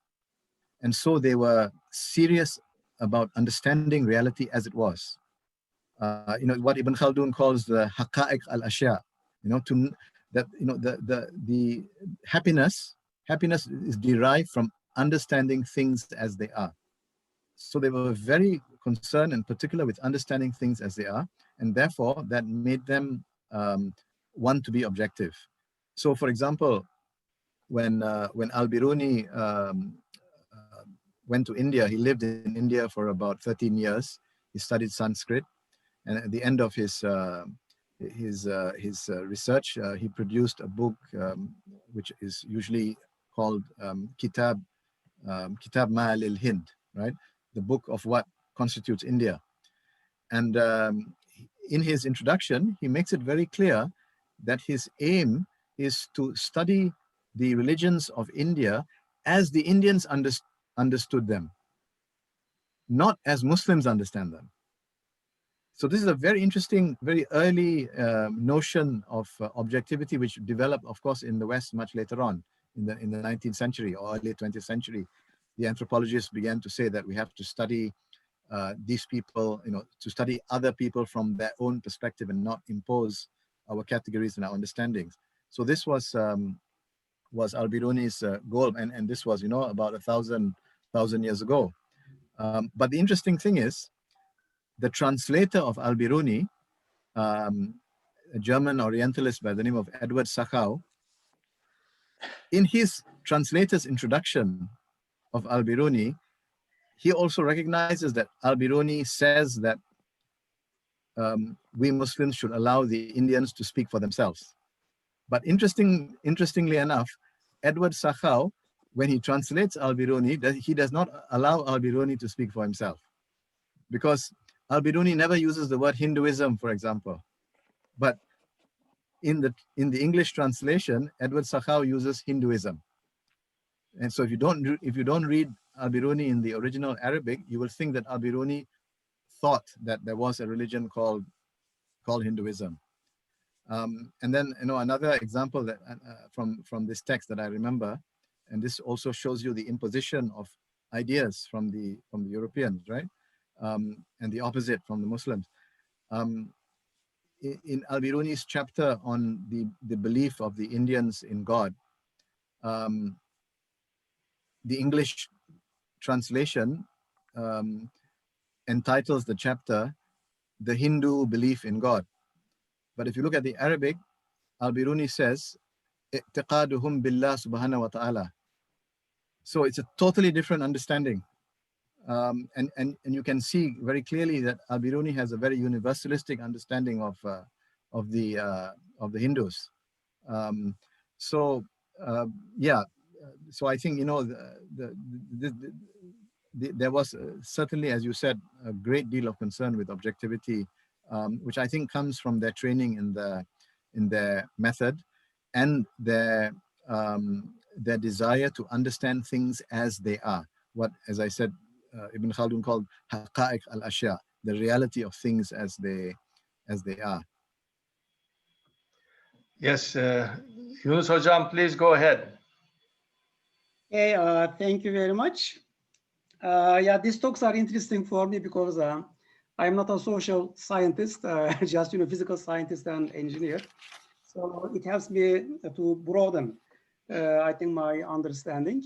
And so they were serious about understanding reality as it was. What Ibn Khaldun calls the haqa'iq al-ashya, the happiness is derived from understanding things as they are. So they were very concerned and particular with understanding things as they are, and therefore that made them want to be objective. So, for example, when Al-Biruni went to India, he lived in India for about 13 years. He studied Sanskrit, and at the end of his research, he produced a book which is usually called Kitab Ma'al al-Hind, right? The book of what constitutes India. And in his introduction, he makes it very clear that his aim is to study the religions of India as the Indians understood them, not as Muslims understand them. So this is a very interesting, very early notion of objectivity, which developed, of course, in the West much later on, in the 19th century or early 20th century. The anthropologists began to say that we have to study these people, to study other people from their own perspective and not impose our categories and our understandings. So this was Al-Biruni's goal, and this was, about 1,000 years ago. But the interesting thing is, the translator of Al-Biruni, a German Orientalist by the name of Edward Sachau, in his translator's introduction of Al-Biruni, he also recognizes that Al-Biruni says that we Muslims should allow the Indians to speak for themselves. But interestingly enough, Edward Sachau, when he translates Al-Biruni, he does not allow Al-Biruni to speak for himself, because Al-Biruni never uses the word Hinduism, for example. But in the English translation, Edward Sachau uses Hinduism. And so if you don't read Al-Biruni in the original Arabic, you will think that Al-Biruni thought that there was a religion called Hinduism. And then another example that from this text that I remember, and this also shows you the imposition of ideas from the Europeans, right? And the opposite from the Muslims. In Al-Biruni's chapter on the belief of the Indians in God, the English translation entitles the chapter "The Hindu Belief in God." But if you look at the Arabic, Al-Biruni says, "I'tiqaduhum billah subhanahu wa ta'ala." So it's a totally different understanding. And you can see very clearly that Al-Biruni has a very universalistic understanding of the Hindus. So I think there was certainly, as you said, a great deal of concern with objectivity, which I think comes from their training in their method and their desire to understand things as they are. What, as I said, Ibn Khaldun called haqa'iq al-ashya, the reality of things as they are. Yes, Yunus Hocam, please go ahead. Hey, thank you very much. These talks are interesting for me because I'm not a social scientist, just physical scientist and engineer. So it helps me to broaden, I think, my understanding.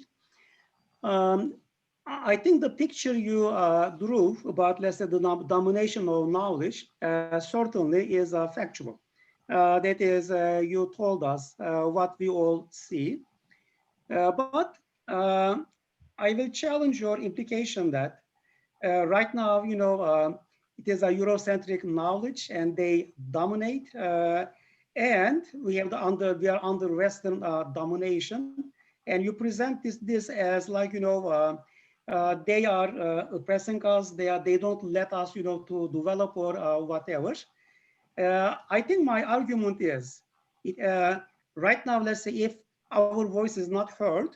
I think the picture you drew about, let's say, the domination of knowledge certainly is factual. That is, you told us what we all see. But I will challenge your implication that right now, it is a Eurocentric knowledge and they dominate. And we are under Western domination. And you present this as like, they are oppressing us. They don't let us, to develop or whatever. I think my argument is, right now, let's say if our voice is not heard,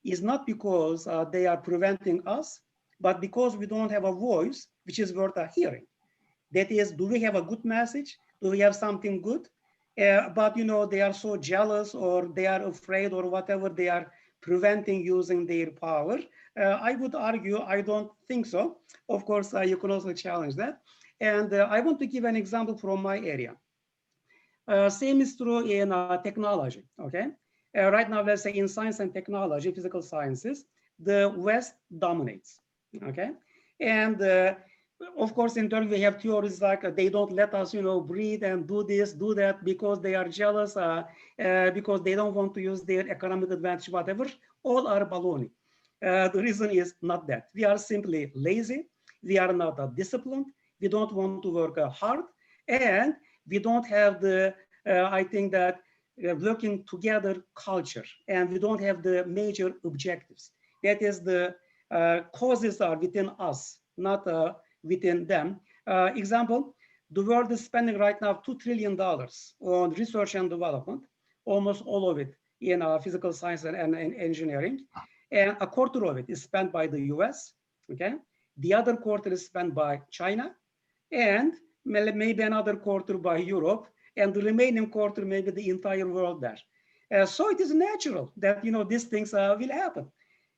is not because they are preventing us, but because we don't have a voice which is worth hearing. That is, do we have a good message? Do we have something good? But they are so jealous or they are afraid or whatever, they are preventing using their power? I would argue, I don't think so. Of course, you can also challenge that. And I want to give an example from my area. Same is true in technology, okay? Right now, let's say in science and technology, physical sciences, the West dominates, okay? And of course, in turn, we have theories like they don't let us, breathe and do this, do that because they are jealous, because they don't want to use their economic advantage, whatever. All are baloney. The reason is not that. We are simply lazy. We are not disciplined. We don't want to work hard. And we don't have the, I think that working together culture, and we don't have the major objectives. That is the causes are within us, not within them. Example, the world is spending right now $2 trillion on research and development, almost all of it in physical science and engineering. And a quarter of it is spent by the US, okay? The other quarter is spent by China, and maybe another quarter by Europe, and the remaining quarter maybe the entire world there. So it is natural that these things will happen.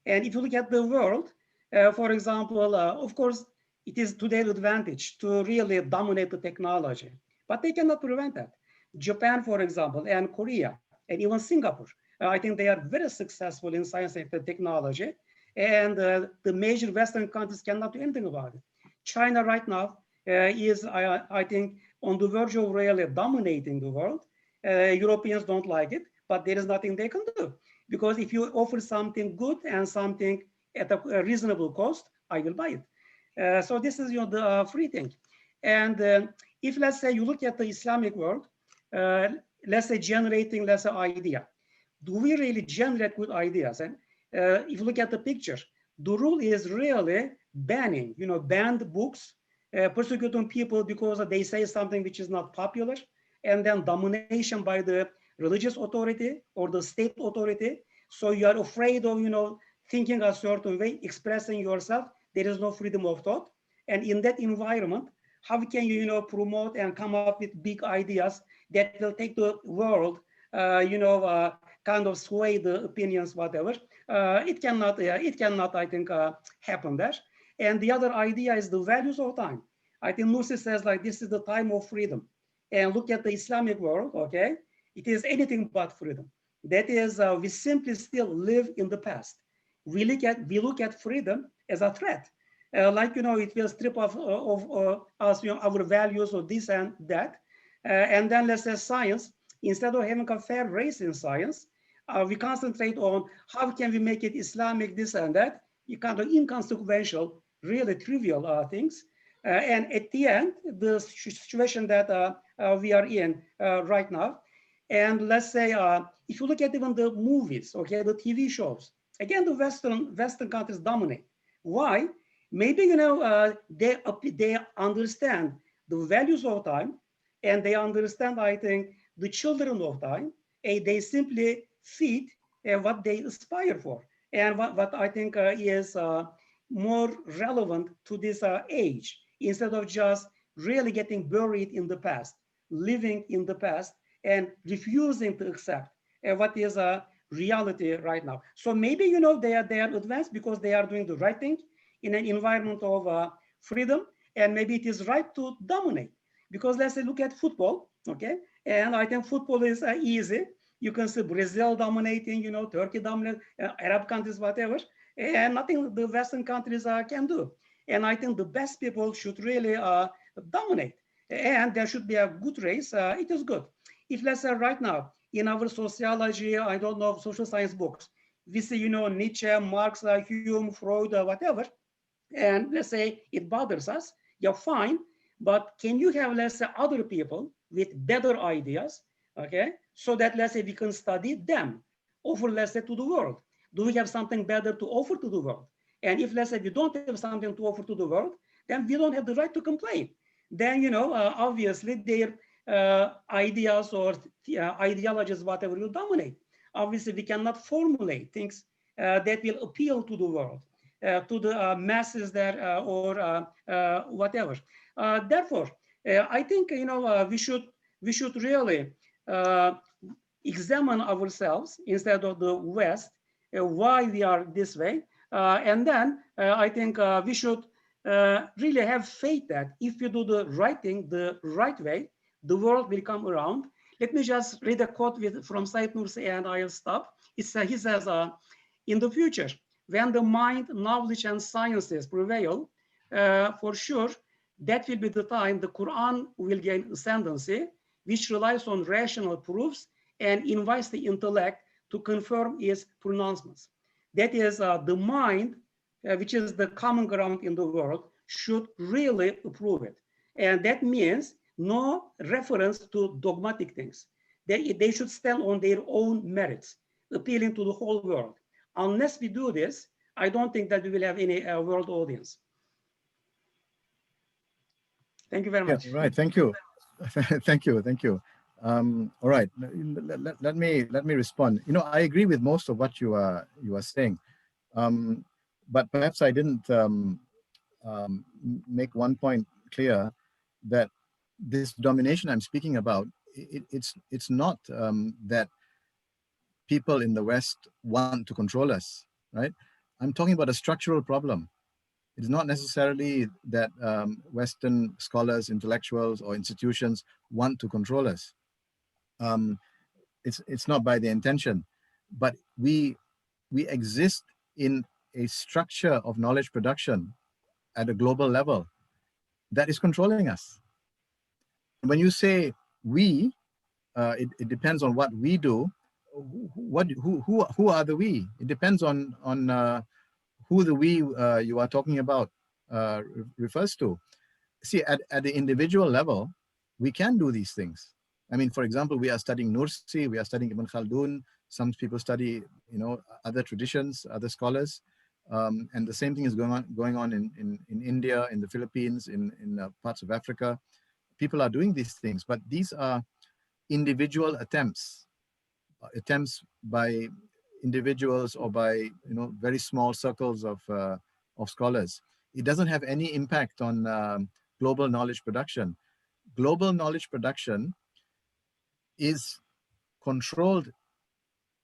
And if you look at the world, for example, of course, it is to their advantage to really dominate the technology, but they cannot prevent that. Japan, for example, and Korea, and even Singapore, I think they are very successful in science and technology, and the major Western countries cannot do anything about it. China right now is, I think, on the verge of really dominating the world. Europeans don't like it, but there is nothing they can do. Because if you offer something good and something at a reasonable cost, I will buy it. So this is the free thing. And if, let's say, you look at the Islamic world, let's say generating, let's say, idea. Do we really generate good ideas? And if you look at the picture, the rule is really banning, banned books, persecuting people because they say something which is not popular, and then domination by the religious authority or the state authority. So you are afraid of, thinking a certain way, expressing yourself. There is no freedom of thought. And in that environment, how can you, promote and come up with big ideas that will take the world, kind of sway the opinions, whatever. It cannot, I think, happen there. And the other idea is the values of time. I think Nursi says like, this is the time of freedom. And look at the Islamic world, okay? It is anything but freedom. That is, we simply still live in the past. We look at freedom as a threat. Like, it will strip off of us, our values or this and that. And then let's say science, instead of having a fair race in science, we concentrate on how can we make it Islamic, this and that, kind of inconsequential, really trivial things. And at the end, the situation that we are in right now, and let's say, if you look at even the movies, okay, the TV shows, again, the Western countries dominate. Why? Maybe, they understand the values of time, and they understand, I think, the children of time, and they simply feed what they aspire for. And what I think is more relevant to this age, instead of just really getting buried in the past, living in the past, and refusing to accept what is a reality right now. So maybe, they are advanced because they are doing the right thing in an environment of freedom, and maybe it is right to dominate. Because let's say, look at football, okay? And I think football is easy. You can see Brazil dominating, Turkey dominating, Arab countries, whatever, and nothing the Western countries can do. And I think the best people should really dominate, and there should be a good race. It is good. If let's say right now in our sociology, I don't know, social science books, we see, Nietzsche, Marx, Hume, Freud, whatever, and let's say it bothers us, you're fine, but can you have, let's say, other people with better ideas, okay, so that, let's say, we can study them, offer, let's say, to the world. Do we have something better to offer to the world? And if, let's say, we don't have something to offer to the world, then we don't have the right to complain. Then, obviously, their ideas or ideologies, whatever, will dominate. Obviously, we cannot formulate things that will appeal to the world, to the masses there, or whatever. Therefore, I think, we should really examine ourselves instead of the West, why we are this way. And then I think we should really have faith that if we do the right thing the right way, the world will come around. Let me just read a quote from Said Nursi and I'll stop. He says, in the future, when the mind, knowledge, and sciences prevail, for sure, that will be the time the Quran will gain ascendancy, which relies on rational proofs and invites the intellect to confirm its pronouncements. That is, the mind, which is the common ground in the world, should really approve it. And that means no reference to dogmatic things. They should stand on their own merits, appealing to the whole world. Unless we do this, I don't think that we will have any world audience. Thank you very much. Yeah, right. Thank you. Thank you. Thank you. All right. Let me respond. You know, I agree with most of what you are saying, but perhaps I didn't make one point clear, that this domination I'm speaking about, it's not that people in the West want to control us, right? I'm talking about a structural problem. It's not necessarily that Western scholars, intellectuals, or institutions want to control us. It's not by their intention, but we exist in a structure of knowledge production at a global level that is controlling us. When you say we, it depends on what we do. Who are the we? It depends on who the we you are talking about refers to. See, at the individual level, we can do these things. I mean, for example, we are studying Nursi, we are studying Ibn Khaldun. Some people study, you know, other traditions, other scholars, and the same thing is going on in India, in the Philippines, in parts of Africa. People are doing these things, but these are individual attempts by individuals or by, you know, very small circles of scholars. It doesn't have any impact on global knowledge production. Global knowledge production is controlled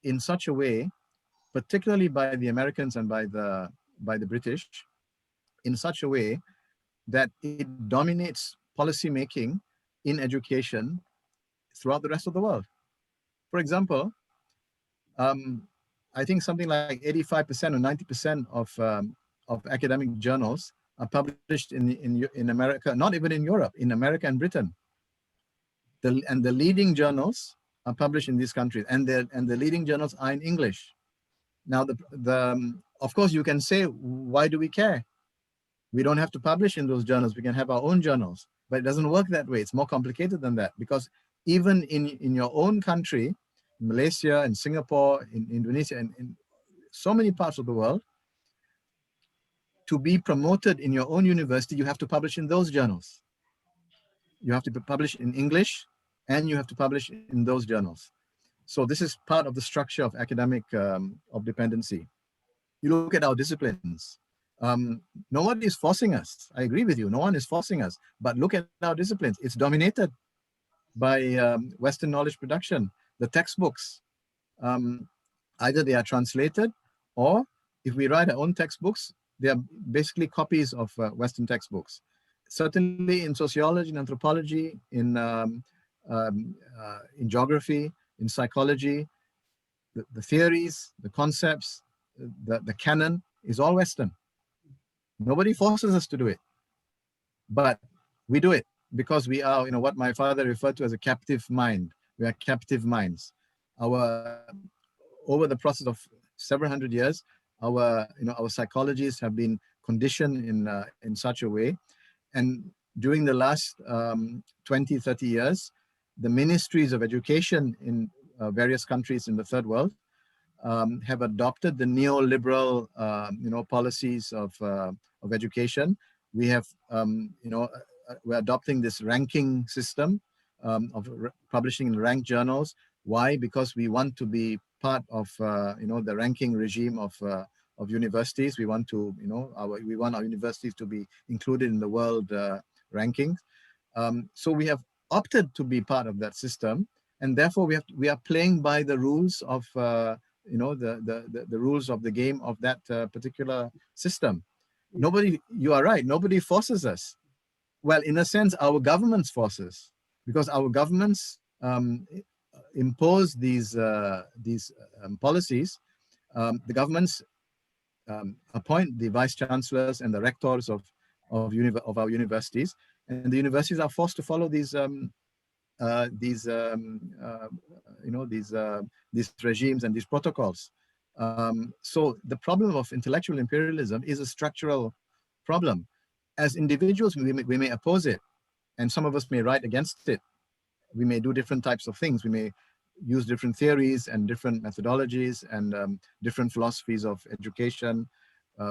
in such a way, particularly by the Americans and by the British, in such a way that it dominates policy making in education throughout the rest of the world. For example, I think something like 85% or 90% of academic journals are published in America, not even in Europe, in America and Britain. And the leading journals are published in these countries, and the leading journals are in English. Now, of course, you can say, why do we care? We don't have to publish in those journals. We can have our own journals, but it doesn't work that way. It's more complicated than that, because even in your own country, Malaysia and Singapore, in Indonesia, and in so many parts of the world, to be promoted in your own university, you have to publish in those journals. You have to publish in English, and you have to publish in those journals. So this is part of the structure of academic of dependency. You look at our disciplines. No one is forcing us. I agree with you. No one is forcing us. But look at our disciplines. It's dominated by Western knowledge production. The textbooks, either they are translated, or if we write our own textbooks, they are basically copies of Western textbooks. Certainly in sociology, in anthropology, in geography, in psychology, the theories, the concepts, the canon is all Western. Nobody forces us to do it, but we do it because we are, you know, what my father referred to as a captive mind. We are captive minds. Over the process of several hundred years, our psychologies have been conditioned in such a way. And during the last 20, 30 years, the ministries of education in various countries in the third world have adopted the neoliberal, policies of education. We have, we're adopting this ranking system of publishing in ranked journals. Why? Because we want to be part of, the ranking regime of universities. We want to, we want our universities to be included in the world rankings. So we have opted to be part of that system, and therefore we are playing by the rules of you know, the rules of the game of that particular system. Nobody, you are right, nobody forces us. Well, in a sense, our governments force us, because our governments impose these policies. The governments appoint the vice chancellors and the rectors of our universities, and the universities are forced to follow these regimes and these protocols. So the problem of intellectual imperialism is a structural problem. As individuals, we may oppose it, and some of us may write against it. We may do different types of things. We may use different theories and different methodologies and different philosophies of education.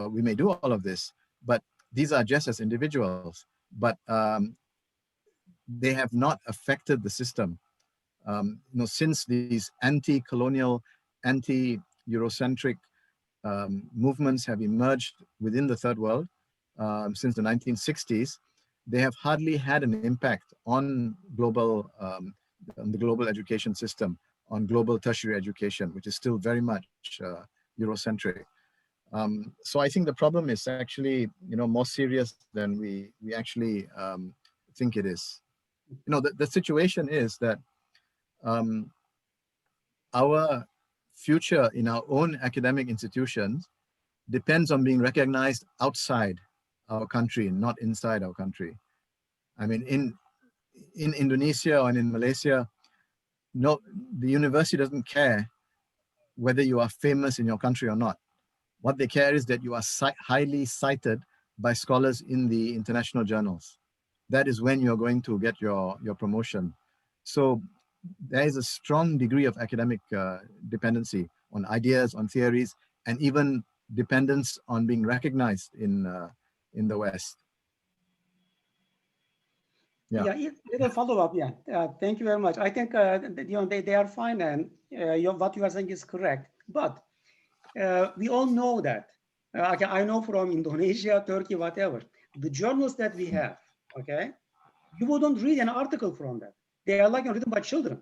We may do all of this, but these are just as individuals. But they have not affected the system. Since these anti-colonial, anti-Eurocentric movements have emerged within the third world since the 1960s, they have hardly had an impact on the global education system, on global tertiary education, which is still very much Eurocentric. So I think the problem is actually, more serious than we actually think it is. The situation is that our future in our own academic institutions depends on being recognized outside our country, not inside our country. I mean, in Indonesia or in Malaysia, no, the university doesn't care whether you are famous in your country or not. What they care is that you are highly cited by scholars in the international journals. That is when you're going to get your promotion. So there is a strong degree of academic dependency on ideas, on theories, and even dependence on being recognized in the West. Yeah, little follow-up. Yeah, thank you very much. I think they are fine, and what you are saying is correct. But we all know that. I know from Indonesia, Turkey, whatever, the journals that we have. Okay, you wouldn't read an article from that. They are like written by children.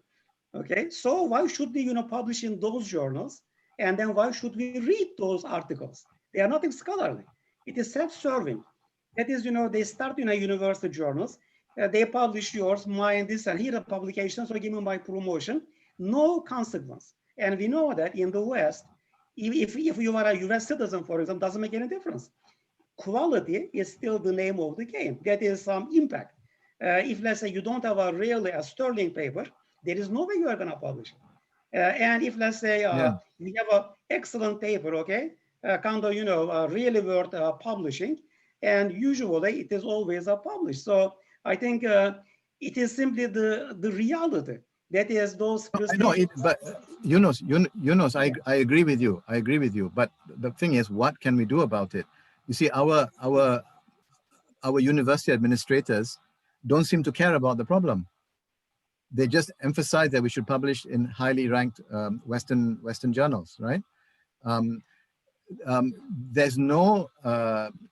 Okay, so why should we publish in those journals, and then why should we read those articles? They are nothing scholarly. It is self-serving. That is, they start in a university journals. They publish yours, mine, this, and here are publications, or give me my promotion. No consequence. And we know that in the West, if you are a US citizen, for example, doesn't make any difference. Quality is still the name of the game. That is some impact. If, let's say, you don't have a sterling paper, there is no way you are going to publish it. And if, let's say, we have an excellent paper, okay, really worth publishing, and usually it is always published. So I think it is simply the reality. That is those. I know it, but Yunus, I agree with you. I agree with you. But the thing is, what can we do about it? You see, our university administrators don't seem to care about the problem. They just emphasize that we should publish in highly ranked Western journals, right? There's no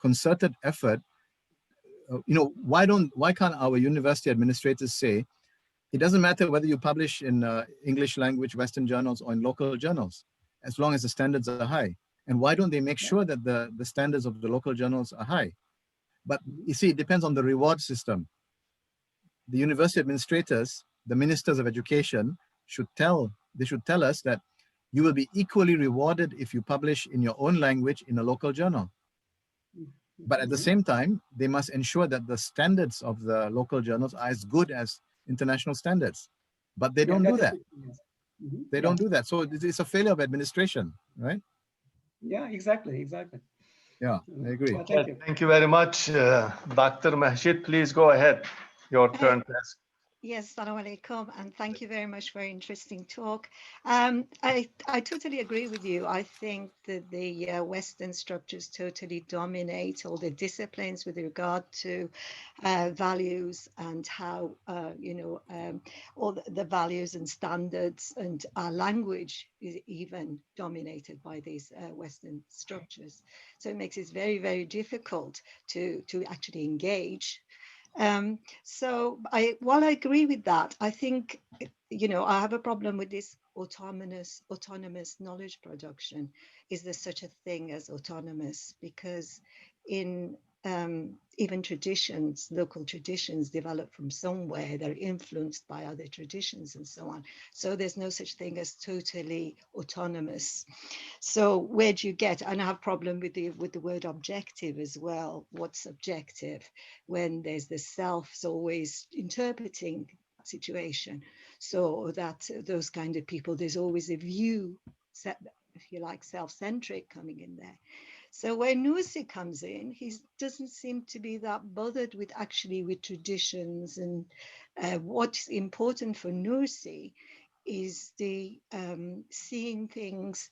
concerted effort. Why can't our university administrators say, it doesn't matter whether you publish in English language Western journals or in local journals, as long as the standards are high? And why don't they make sure that the standards of the local journals are high? But you see, it depends on the reward system. The university administrators, the ministers of education should tell us that you will be equally rewarded if you publish in your own language in a local journal. But at the same time, they must ensure that the standards of the local journals are as good as international standards. But they don't do that. They don't do that. So it's a failure of administration, right? Yeah, exactly. Yeah, I agree. Thank you very much. Dr. Mahjid, please go ahead. Your turn, please. Yes, Assalamu alaikum, and thank you very much for an interesting talk. I totally agree with you. I think that the Western structures totally dominate all the disciplines with regard to values and how, all the values and standards, and our language is even dominated by these Western structures. So it makes it very, very difficult to actually engage. So while I agree with that, I think you know, I have a problem with this autonomous knowledge production. Is there such a thing as autonomous? Because in even traditions, local traditions develop from somewhere, they're influenced by other traditions and so on. So there's no such thing as totally autonomous. So where do you get, and I have a problem with the word objective as well. What's objective when there's the self's always interpreting situation? So that those kind of people, there's always a view, if you like, self-centric coming in there. So when Nursi comes in, he doesn't seem to be that bothered with actually with traditions. And what's important for Nursi is the seeing things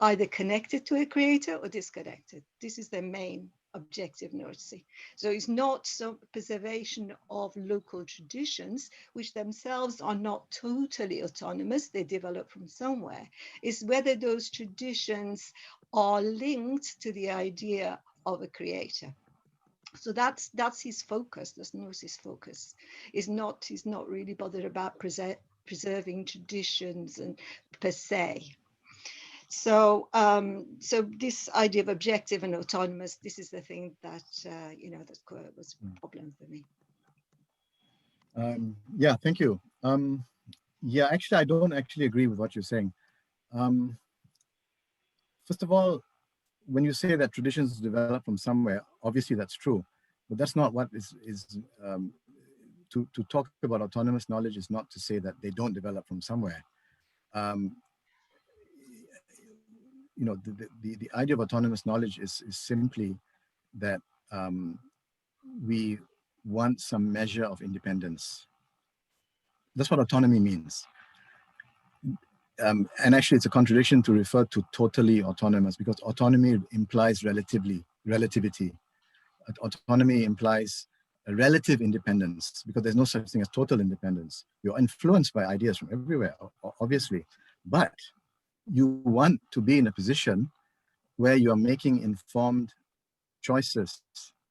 either connected to a creator or disconnected. This is the main objective Nursi. So it's not so preservation of local traditions, which themselves are not totally autonomous, they develop from somewhere. It's whether those traditions are linked to the idea of a creator. So that's his focus. That's Nursi's focus. He's not really bothered about preserving traditions and per se. So so this idea of objective and autonomous, this is the thing that you know, that was a problem for me. Yeah, thank you. Yeah, actually, I don't actually agree with what you're saying. First of all, when you say that traditions develop from somewhere, obviously that's true, but that's not what is to talk about autonomous knowledge is not to say that they don't develop from somewhere. You know, the idea of autonomous knowledge is simply that we want some measure of independence. That's what autonomy means. And actually, it's a contradiction to refer to totally autonomous, because autonomy implies relativity. Autonomy implies a relative independence, because there's no such thing as total independence. You're influenced by ideas from everywhere, obviously, but you want to be in a position where you're making informed choices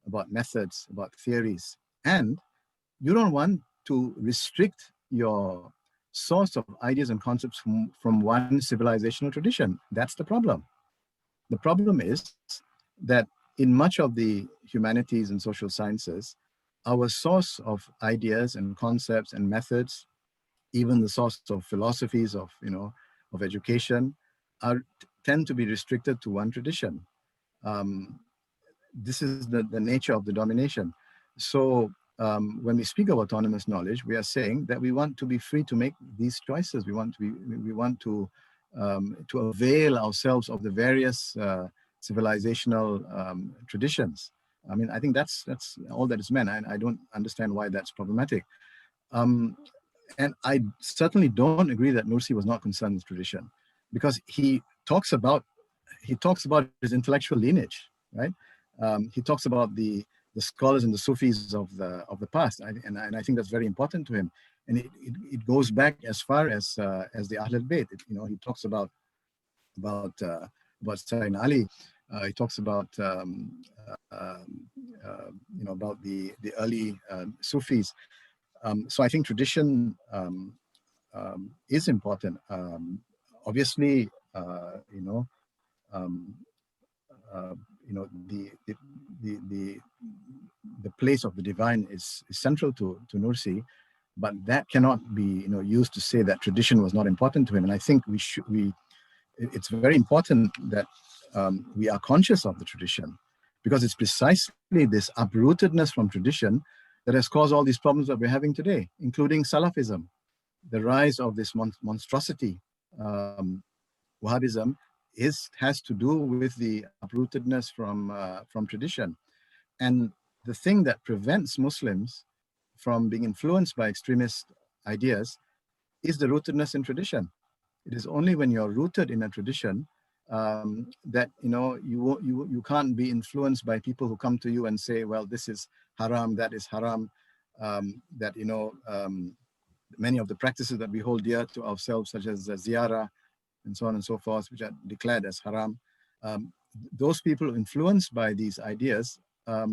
about methods, about theories, and you don't want to restrict your source of ideas and concepts from one civilizational tradition. That's the problem. The problem is that in much of the humanities and social sciences, our source of ideas and concepts and methods, even the source of philosophies of, you know, of education, tend to be restricted to one tradition. This is the nature of the domination. So when we speak of autonomous knowledge, we are saying that we want to be free to make these choices. We want to avail ourselves of the various civilizational traditions. I mean, I think that's all that is meant. I don't understand why that's problematic. And I certainly don't agree that Nursi was not concerned with tradition, because he talks about his intellectual lineage, right? He talks about the scholars and the Sufis of the past, and I think that's very important to him. And it goes back as far as the Ahlul Bayt. You know, he talks about Sayyidina Ali. He talks about you know, about the early Sufis. So I think tradition is important. Obviously, you know, the place of the divine is central to Nursi, but that cannot be, you know, used to say that tradition was not important to him. And I think it's very important that we are conscious of the tradition, because it's precisely this uprootedness from tradition that has caused all these problems that we're having today, including Salafism, the rise of this monstrosity. Wahhabism has to do with the uprootedness from tradition. And the thing that prevents Muslims from being influenced by extremist ideas is the rootedness in tradition. It is only when you're rooted in a tradition that, you know, you can't be influenced by people who come to you and say, well, this is haram, that is haram, that, you know, many of the practices that we hold dear to ourselves, such as ziyarah and so on and so forth, which are declared as haram. Those people influenced by these ideas are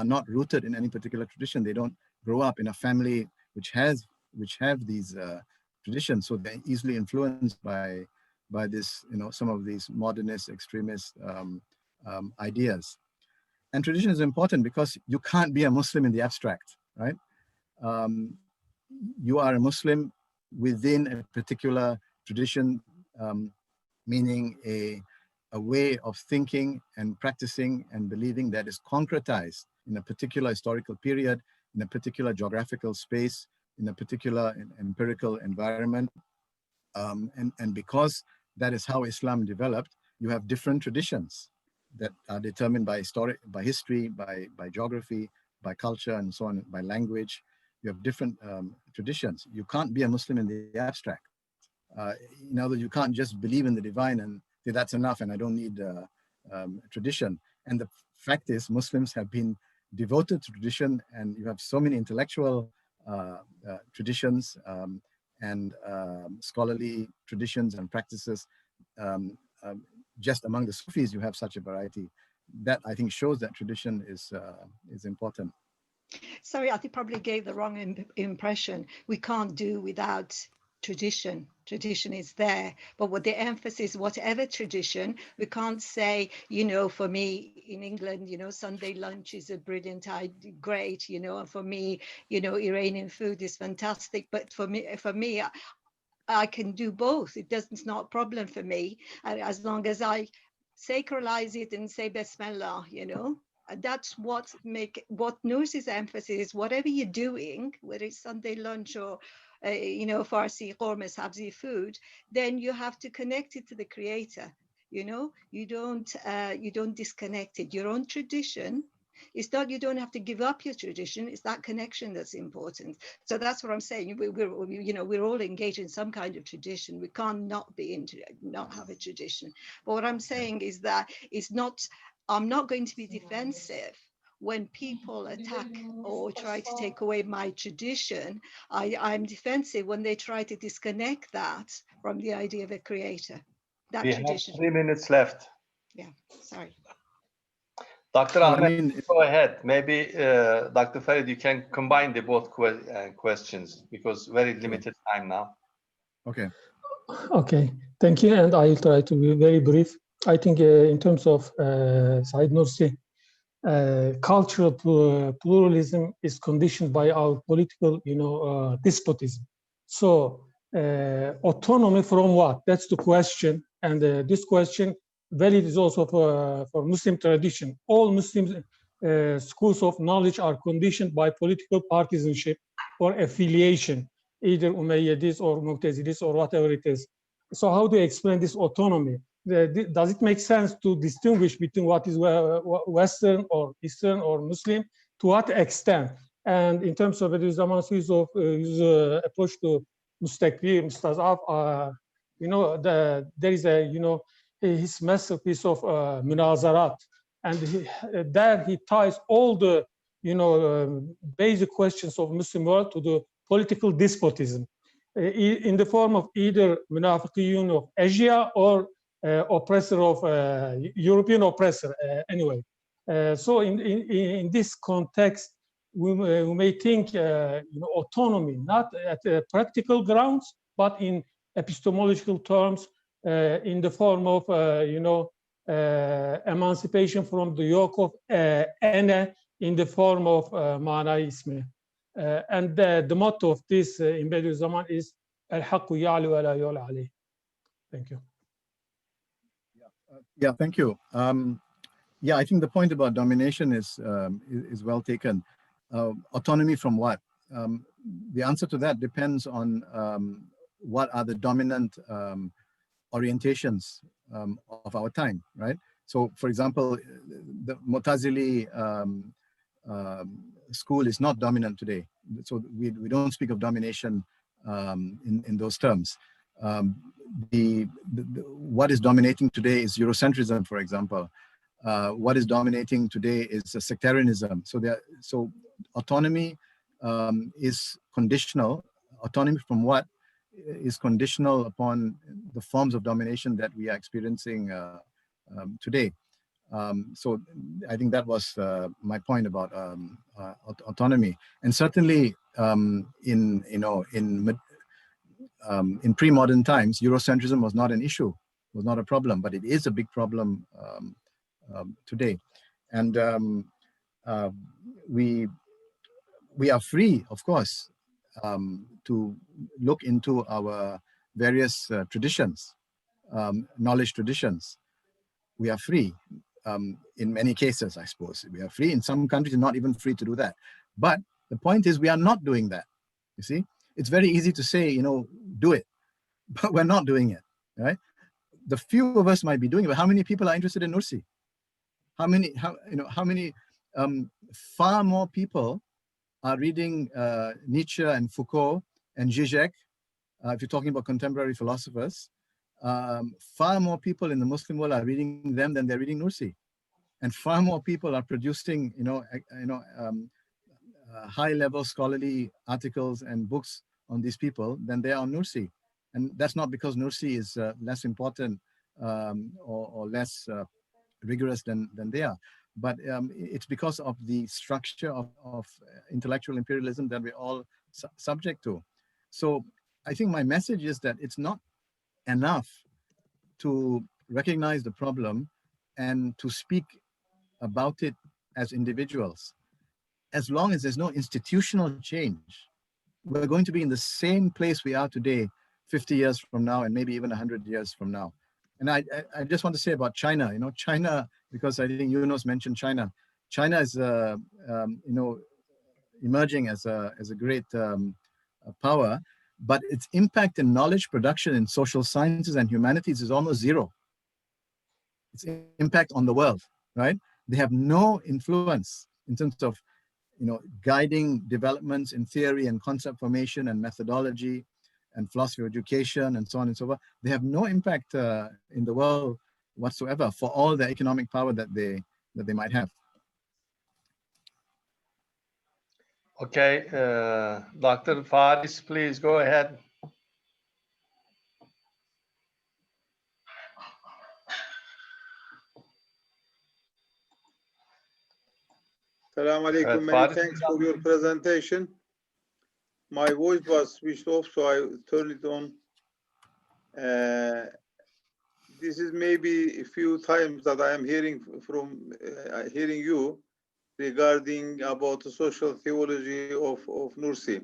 not rooted in any particular tradition. They don't grow up in a family which have these traditions. So they're easily influenced by this, some of these modernist, extremist ideas. And tradition is important because you can't be a Muslim in the abstract, right? You are a Muslim within a particular tradition, meaning a way of thinking and practicing and believing that is concretized in a particular historical period, in a particular geographical space, in a particular empirical environment. And because that is how Islam developed, you have different traditions that are determined by history, by geography, by culture, and so on, by language. You have different traditions. You can't be a Muslim in the abstract. In other words, you can't just believe in the divine and say that's enough and I don't need tradition. And the fact is, Muslims have been devoted to tradition, and you have so many intellectual traditions and scholarly is and practices. Just among the Sufis, you have such a variety. That, I think, shows that tradition is important. Sorry, I think probably gave the wrong impression. We can't do without tradition. Tradition is there, but with the emphasis, whatever tradition, we can't say, for me in England, Sunday lunch is a brilliant idea, great, and for me, Iranian food is fantastic. But for me, I can do both. It's not a problem for me, as long as I sacralize it and say Bismillah, That's what Nursi's emphasis, whatever you're doing, whether it's Sunday lunch or Farsi Qorma Sabzi food, then you have to connect it to the creator. You don't disconnect it. Your own tradition, it's not, you don't have to give up your tradition. It's that connection that's important. So that's what I'm saying. We're all engaged in some kind of tradition. We can't not have a tradition. But what I'm saying is that I'm not going to be defensive when people attack or try to take away my tradition. I'm defensive when they try to disconnect that from the idea of a creator. We tradition. Have 3 minutes left. Yeah, sorry. Dr. Ahmed, go ahead. Maybe Dr. Farid, you can combine the both questions because very limited time now. Okay. Okay, thank you. And I'll try to be very brief. I think in terms of Said Nursi, cultural pluralism is conditioned by our political, despotism. So autonomy from what? That's the question. And this question valid is also for Muslim tradition. All Muslim schools of knowledge are conditioned by political partisanship or affiliation, either Umayyadis or Mu'tazidis or whatever it is. So how do you explain this autonomy? Does it make sense to distinguish between what is Western or Eastern or Muslim? To what extent? And in terms of his approach to Mustakbir, Mustazaf, there is his masterpiece of Munazarat, and there he ties all the basic questions of Muslim world to the political despotism in the form of either Munafiqiyun of Asia or oppressor of European oppressor anyway. So in this context, we may think autonomy not at practical grounds, but in epistemological terms, in the form of emancipation from the yoke of ana, in the form of mana ismi. And the motto of this in Badi'u Zaman is al-haqqu ya'lu wa la yu'la alayh. Thank you. Yeah, thank you. Yeah, I think the point about domination is well taken. Autonomy from what? The answer to that depends on what are the dominant orientations of our time, right? So, for example, the Mu'tazili school is not dominant today. So we don't speak of domination in those terms. What is dominating today is Eurocentrism, for example. What is dominating today is sectarianism. So autonomy is conditional. Autonomy from what is conditional upon the forms of domination that we are experiencing today. So I think that was my point about in pre-modern times, Eurocentrism was not an issue, was not a problem, but it is a big problem today. And we are free, of course, to look into our various traditions, knowledge traditions. We are free in many cases, I suppose. We are free. In some countries, not even free to do that. But the point is, we are not doing that. You see, it's very easy to say, you know, do it, but we're not doing it, right? The few of us might be doing it, but how many people are interested in Nursi? How many, far more people are reading Nietzsche and Foucault and Zizek, if you're talking about contemporary philosophers. Far more people in the Muslim world are reading them than they're reading Nursi, and far more people are producing, high-level scholarly articles and books on these people than they are on Nursi. And that's not because Nursi is less important or less rigorous than they are, but it's because of the structure of intellectual imperialism that we're all subject to. So I think my message is that it's not enough to recognize the problem and to speak about it as individuals. As long as there's no institutional change, we're going to be in the same place we are today, 50 years from now, and maybe even 100 years from now. And I just want to say about China, China, because I think Yunus mentioned China. China is, emerging as a great power, but its impact in knowledge production in social sciences and humanities is almost zero. Its impact on the world, right? They have no influence in terms of, guiding developments in theory and concept formation and methodology and philosophy of education and so on and so forth. They have no impact in the world whatsoever for all the economic power that they might have. Okay, Dr. Farid, please go ahead. Assalamu alaikum. Many thanks for your presentation. My voice was switched off, so I turned it on. This is maybe a few times that I am hearing you regarding about the social theology of Nursi.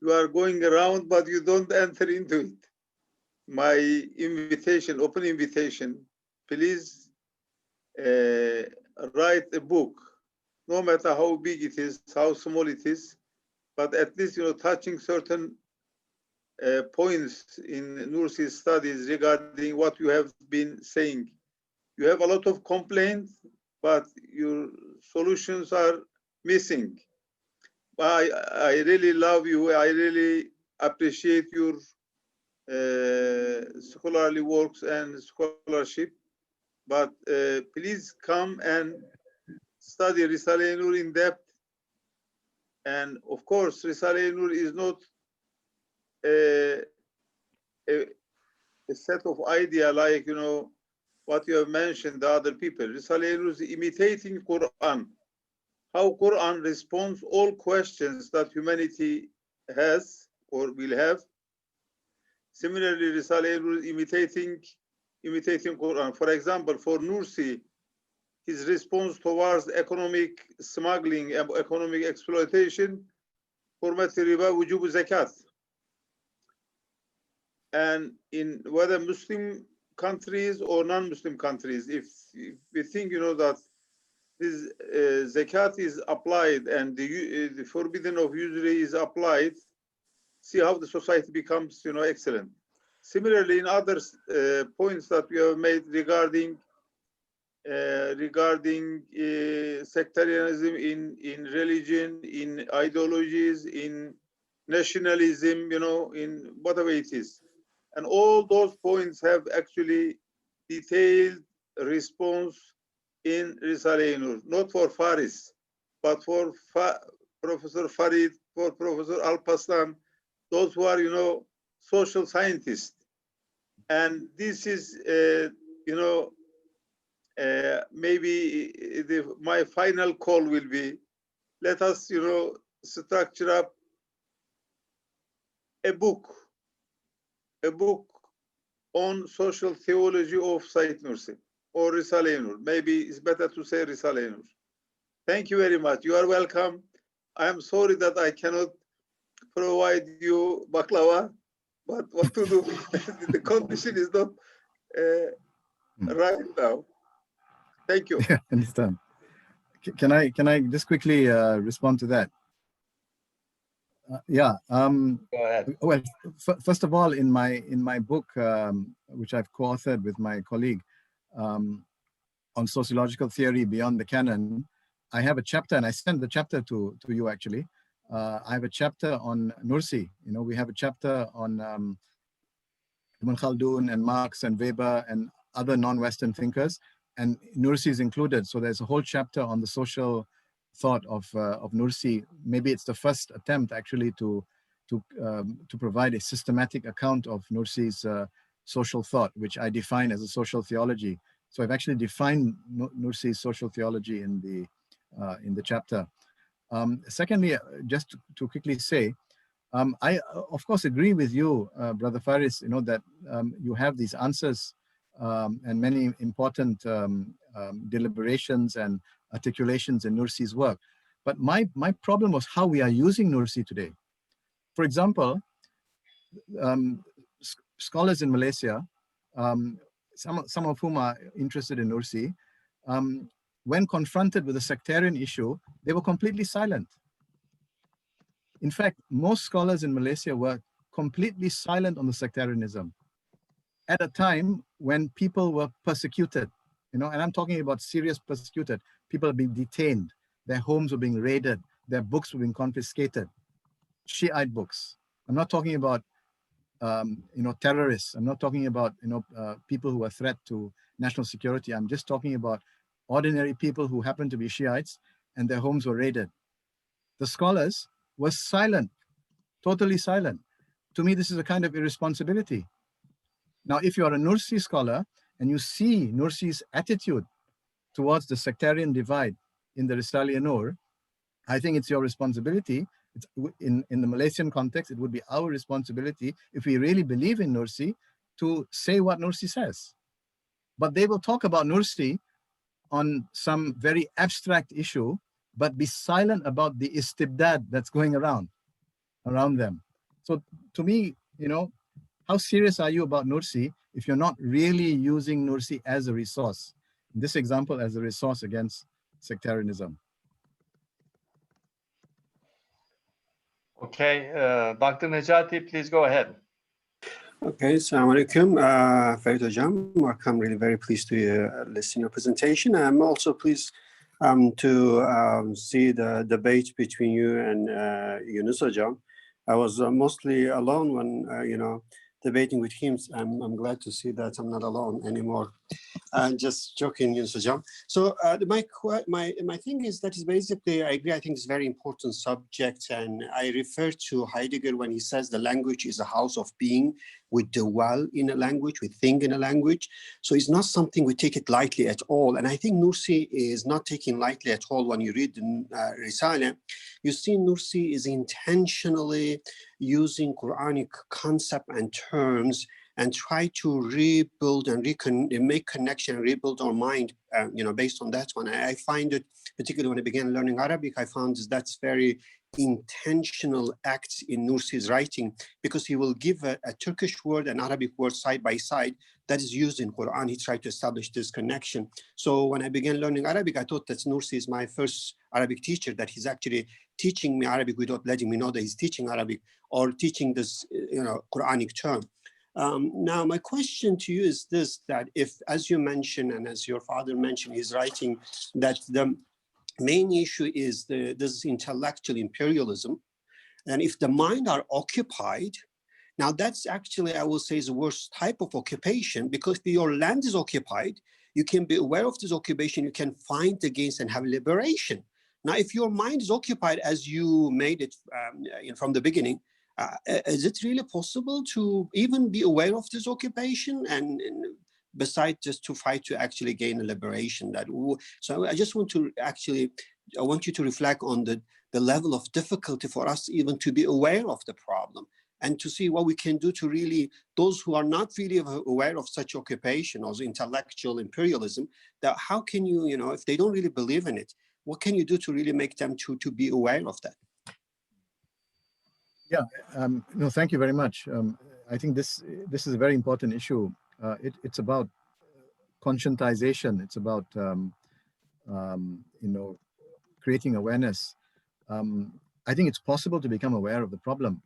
You are going around, but you don't enter into it. My invitation, open invitation, please write a book, no matter how big it is, how small it is, but at least, touching certain points in Nursi's studies regarding what you have been saying. You have a lot of complaints, but your solutions are missing. I really love you. I really appreciate your scholarly works and scholarship, but please come and study Risale-i Nur in depth. And of course, Risale-i Nur is not a set of idea like, what you have mentioned, the other people. Risale-i Nur is imitating Quran. How Quran responds all questions that humanity has or will have. Similarly, Risale-i Nur is imitating Quran. For example, for Nursi, his response towards economic smuggling and economic exploitation, hurmat riba, wujub zakat. And in whether Muslim countries or non-Muslim countries, if we think, that this zakat is applied and the forbidden of usury is applied, see how the society becomes, excellent. Similarly, in other points that we have made regarding sectarianism in religion, in ideologies, in nationalism, in whatever it is. And all those points have actually detailed response in Risale-i Nur, not for Faris, but for Professor Farid, for Professor Alparslan, those who are, social scientists. And this is, maybe my final call will be, let us, structure up a book a book on social theology of Said Nursi or Risale-i Nur. Maybe it's better to say Risale-i Nur. Thank you very much. You are welcome. I am sorry that I cannot provide you baklava, but what to do? The condition is not right now. Thank you. Yeah, understand. Can I just quickly respond to that? Yeah. Go ahead. Well, first of all, in my book, which I've co-authored with my colleague on sociological theory beyond the canon, I have a chapter, and I sent the chapter to you actually. I have a chapter on Nursi. You know, we have a chapter on Ibn Khaldun and Marx and Weber and other non-Western thinkers, and Nursi is included. So there's a whole chapter on the social thought of Nursi. Maybe it's the first attempt actually to provide a systematic account of Nursi's social thought, which I define as a social theology. So I've actually defined Nursi's social theology in the chapter. Secondly, just to quickly say, I of course agree with you, Brother Faris, you know, that you have these answers and many important deliberations and articulations in Nursi's work. But my problem was how we are using Nursi today. For example, scholars in Malaysia, some of whom are interested in Nursi, when confronted with a sectarian issue, they were completely silent. In fact, most scholars in Malaysia were completely silent on the sectarianism at a time when people were persecuted, you know, and I'm talking about serious persecuted. People are being detained, their homes were being raided, their books were being confiscated, Shiite books. I'm not talking about, you know, terrorists. I'm not talking about, you know, people who are a threat to national security. I'm just talking about ordinary people who happen to be Shiites and their homes were raided. The scholars were silent, totally silent. To me, this is a kind of irresponsibility. Now, if you are a Nursi scholar and you see Nursi's attitude towards the sectarian divide in the Risale-i Nur, I think it's your responsibility. It's in the Malaysian context, it would be our responsibility, if we really believe in Nursi, to say what Nursi says. But they will talk about Nursi on some very abstract issue, but be silent about the istibdad that's going around them. So to me, you know, how serious are you about Nursi if you're not really using Nursi as a resource? In this example, as a resource against sectarianism. Okay, Dr. Nejati, please go ahead. Okay, Assalamu alaikum. Farid Hojam, welcome. Really very pleased to listen to your presentation. I'm also pleased to see the debate between you and Yunus Hojam. I was mostly alone when, you know, debating with him. I'm glad to see that I'm not alone anymore. Just joking, Yunus Hojam. So my thing is that is basically, I agree, I think it's a very important subject. And I refer to Heidegger when he says the language is a house of being. We dwell in a language, we think in a language. So it's not something we take it lightly at all. And I think Nursi is not taken lightly at all. When you read the Risale, you see Nursi is intentionally using Quranic concept and terms and try to rebuild and make connection, rebuild our mind, you know, based on that one. I find it, particularly when I began learning Arabic, I found that's very intentional act in Nursi's writing, because he will give a Turkish word and Arabic word side by side that is used in Quran. He tried to establish this connection. So when I began learning Arabic, I thought that Nursi is my first Arabic teacher, that he's actually teaching me Arabic without letting me know that he's teaching Arabic or teaching this, you know, Quranic term. Now, my question to you is this, that if, as you mentioned, and as your father mentioned, he's writing that the main issue is this intellectual imperialism, and if the mind are occupied, now that's actually, I will say, is the worst type of occupation, because if your land is occupied, you can be aware of this occupation, you can fight against and have liberation. Now, if your mind is occupied as you made it from the beginning, is it really possible to even be aware of this occupation and besides just to fight to actually gain a liberation? So I just want to actually, I want you to reflect on the level of difficulty for us even to be aware of the problem. and to see what we can do to really, those who are not really aware of such occupation or intellectual imperialism, that how can you, you know, if they don't really believe in it, what can you do to really make them to be aware of that? Yeah, no, thank you very much. I think this is a very important issue. It's about conscientization. It's about you know, creating awareness. I think it's possible to become aware of the problem.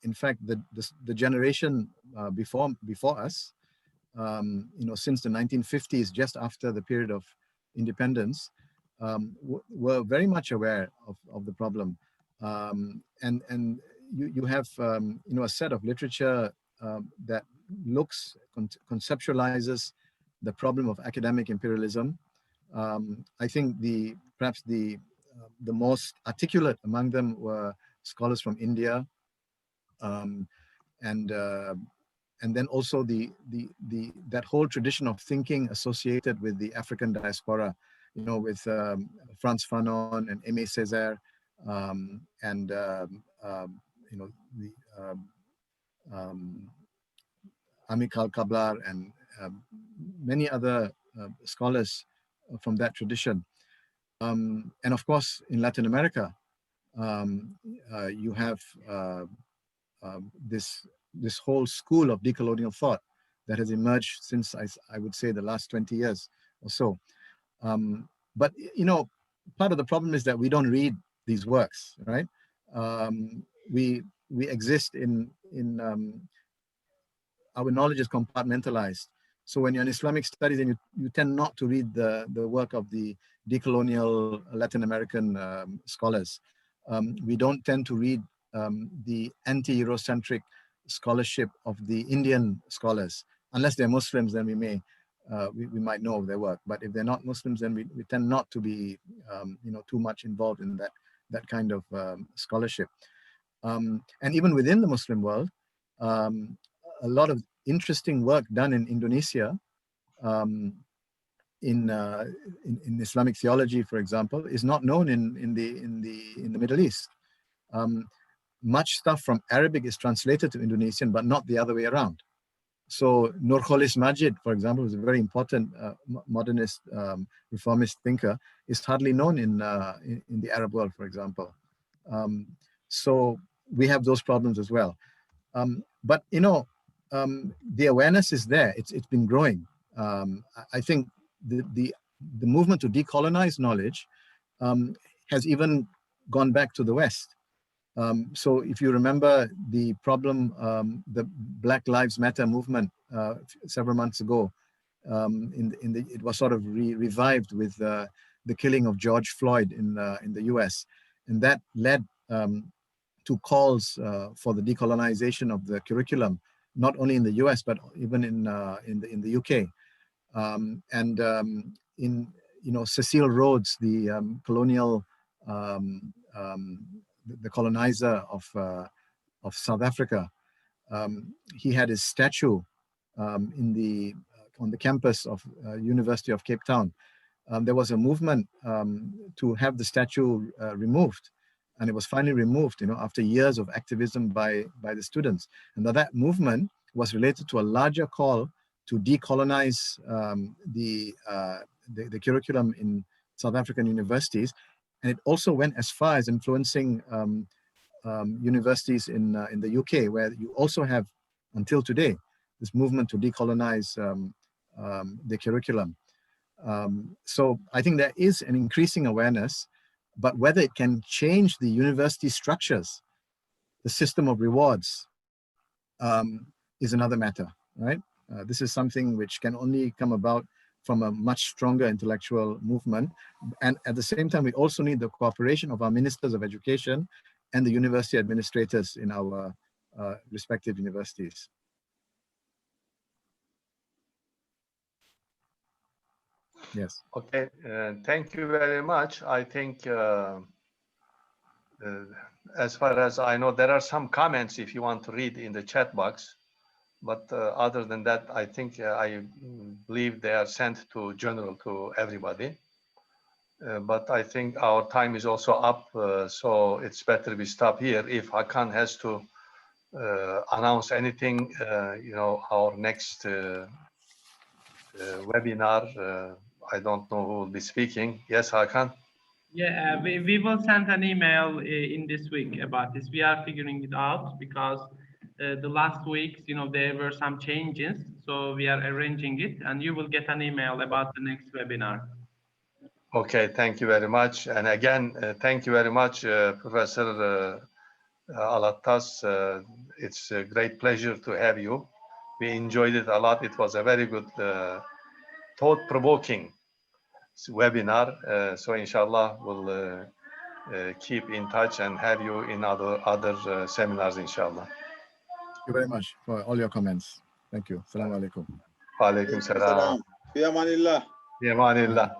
In fact, the generation before us, you know, since the 1950s, just after the period of independence, were very much aware of the problem. And you have you know, a set of literature that looks, conceptualizes the problem of academic imperialism. I think perhaps the most articulate among them were scholars from India, and then also that whole tradition of thinking associated with the African diaspora, you know, with Frantz Fanon and Aimé Césaire, and you know, the Amilcar Cabral and many other scholars from that tradition. And of course, in Latin America, you have this whole school of decolonial thought that has emerged since I would say the last 20 years or so. But you know, part of the problem is that we don't read these works, right? We exist in our knowledge is compartmentalized. So when you're in Islamic studies, and you tend not to read the work of the decolonial Latin American scholars. We don't tend to read the anti-Eurocentric scholarship of the Indian scholars. Unless they're Muslims, then we might know of their work. But if they're not Muslims, then we tend not to be you know, too much involved in that kind of scholarship. And even within the Muslim world, a lot of interesting work done in Indonesia, in Islamic theology, for example, is not known in the Middle East. Much stuff from Arabic is translated to Indonesian, but not the other way around. So Nurcholis Majid, for example, who's a very important modernist reformist thinker, is hardly known in the Arab world, for example. So we have those problems as well. But you know, the awareness is there. It's been growing. I think the movement to decolonize knowledge has even gone back to the West. So if you remember the problem, the Black Lives Matter movement several months ago, it was sort of revived with the killing of George Floyd in the US, and that led to calls for the decolonization of the curriculum, not only in the US but even in the UK. In you know, Cecil Rhodes, the colonial the colonizer of South Africa, he had his statue on the campus of University of Cape Town. There was a movement to have the statue removed, and it was finally removed, you know, after years of activism by the students. And that movement was related to a larger call to decolonize the curriculum in South African universities. And it also went as far as influencing universities in the UK, where you also have, until today, this movement to decolonize the curriculum. So I think there is an increasing awareness, but whether it can change the university structures, the system of rewards, is another matter, right? This is something which can only come about from a much stronger intellectual movement. And at the same time, we also need the cooperation of our ministers of education and the university administrators in our respective universities. Yes. Okay, thank you very much. I think as far as I know, there are some comments if you want to read in the chat box. But other than that, I think I believe they are sent to everybody. But I think our time is also up, so it's better we stop here. If Hakan has to announce anything, our next webinar. I don't know who will be speaking. Yes, Hakan? Yeah, we will send an email in this week about this. We are figuring it out because the last weeks, there were some changes. So we are arranging it and you will get an email about the next webinar. Okay, thank you very much. And again, thank you very much, Professor Alatas. It's a great pleasure to have you. We enjoyed it a lot. It was a very good, thought-provoking webinar. So inshallah, we'll keep in touch and have you in other seminars, inshallah. Thank you very much for all your comments. Thank you. Assalamu alaikum. Wa alaikum salam. Fi amanillah. Bi amanillah.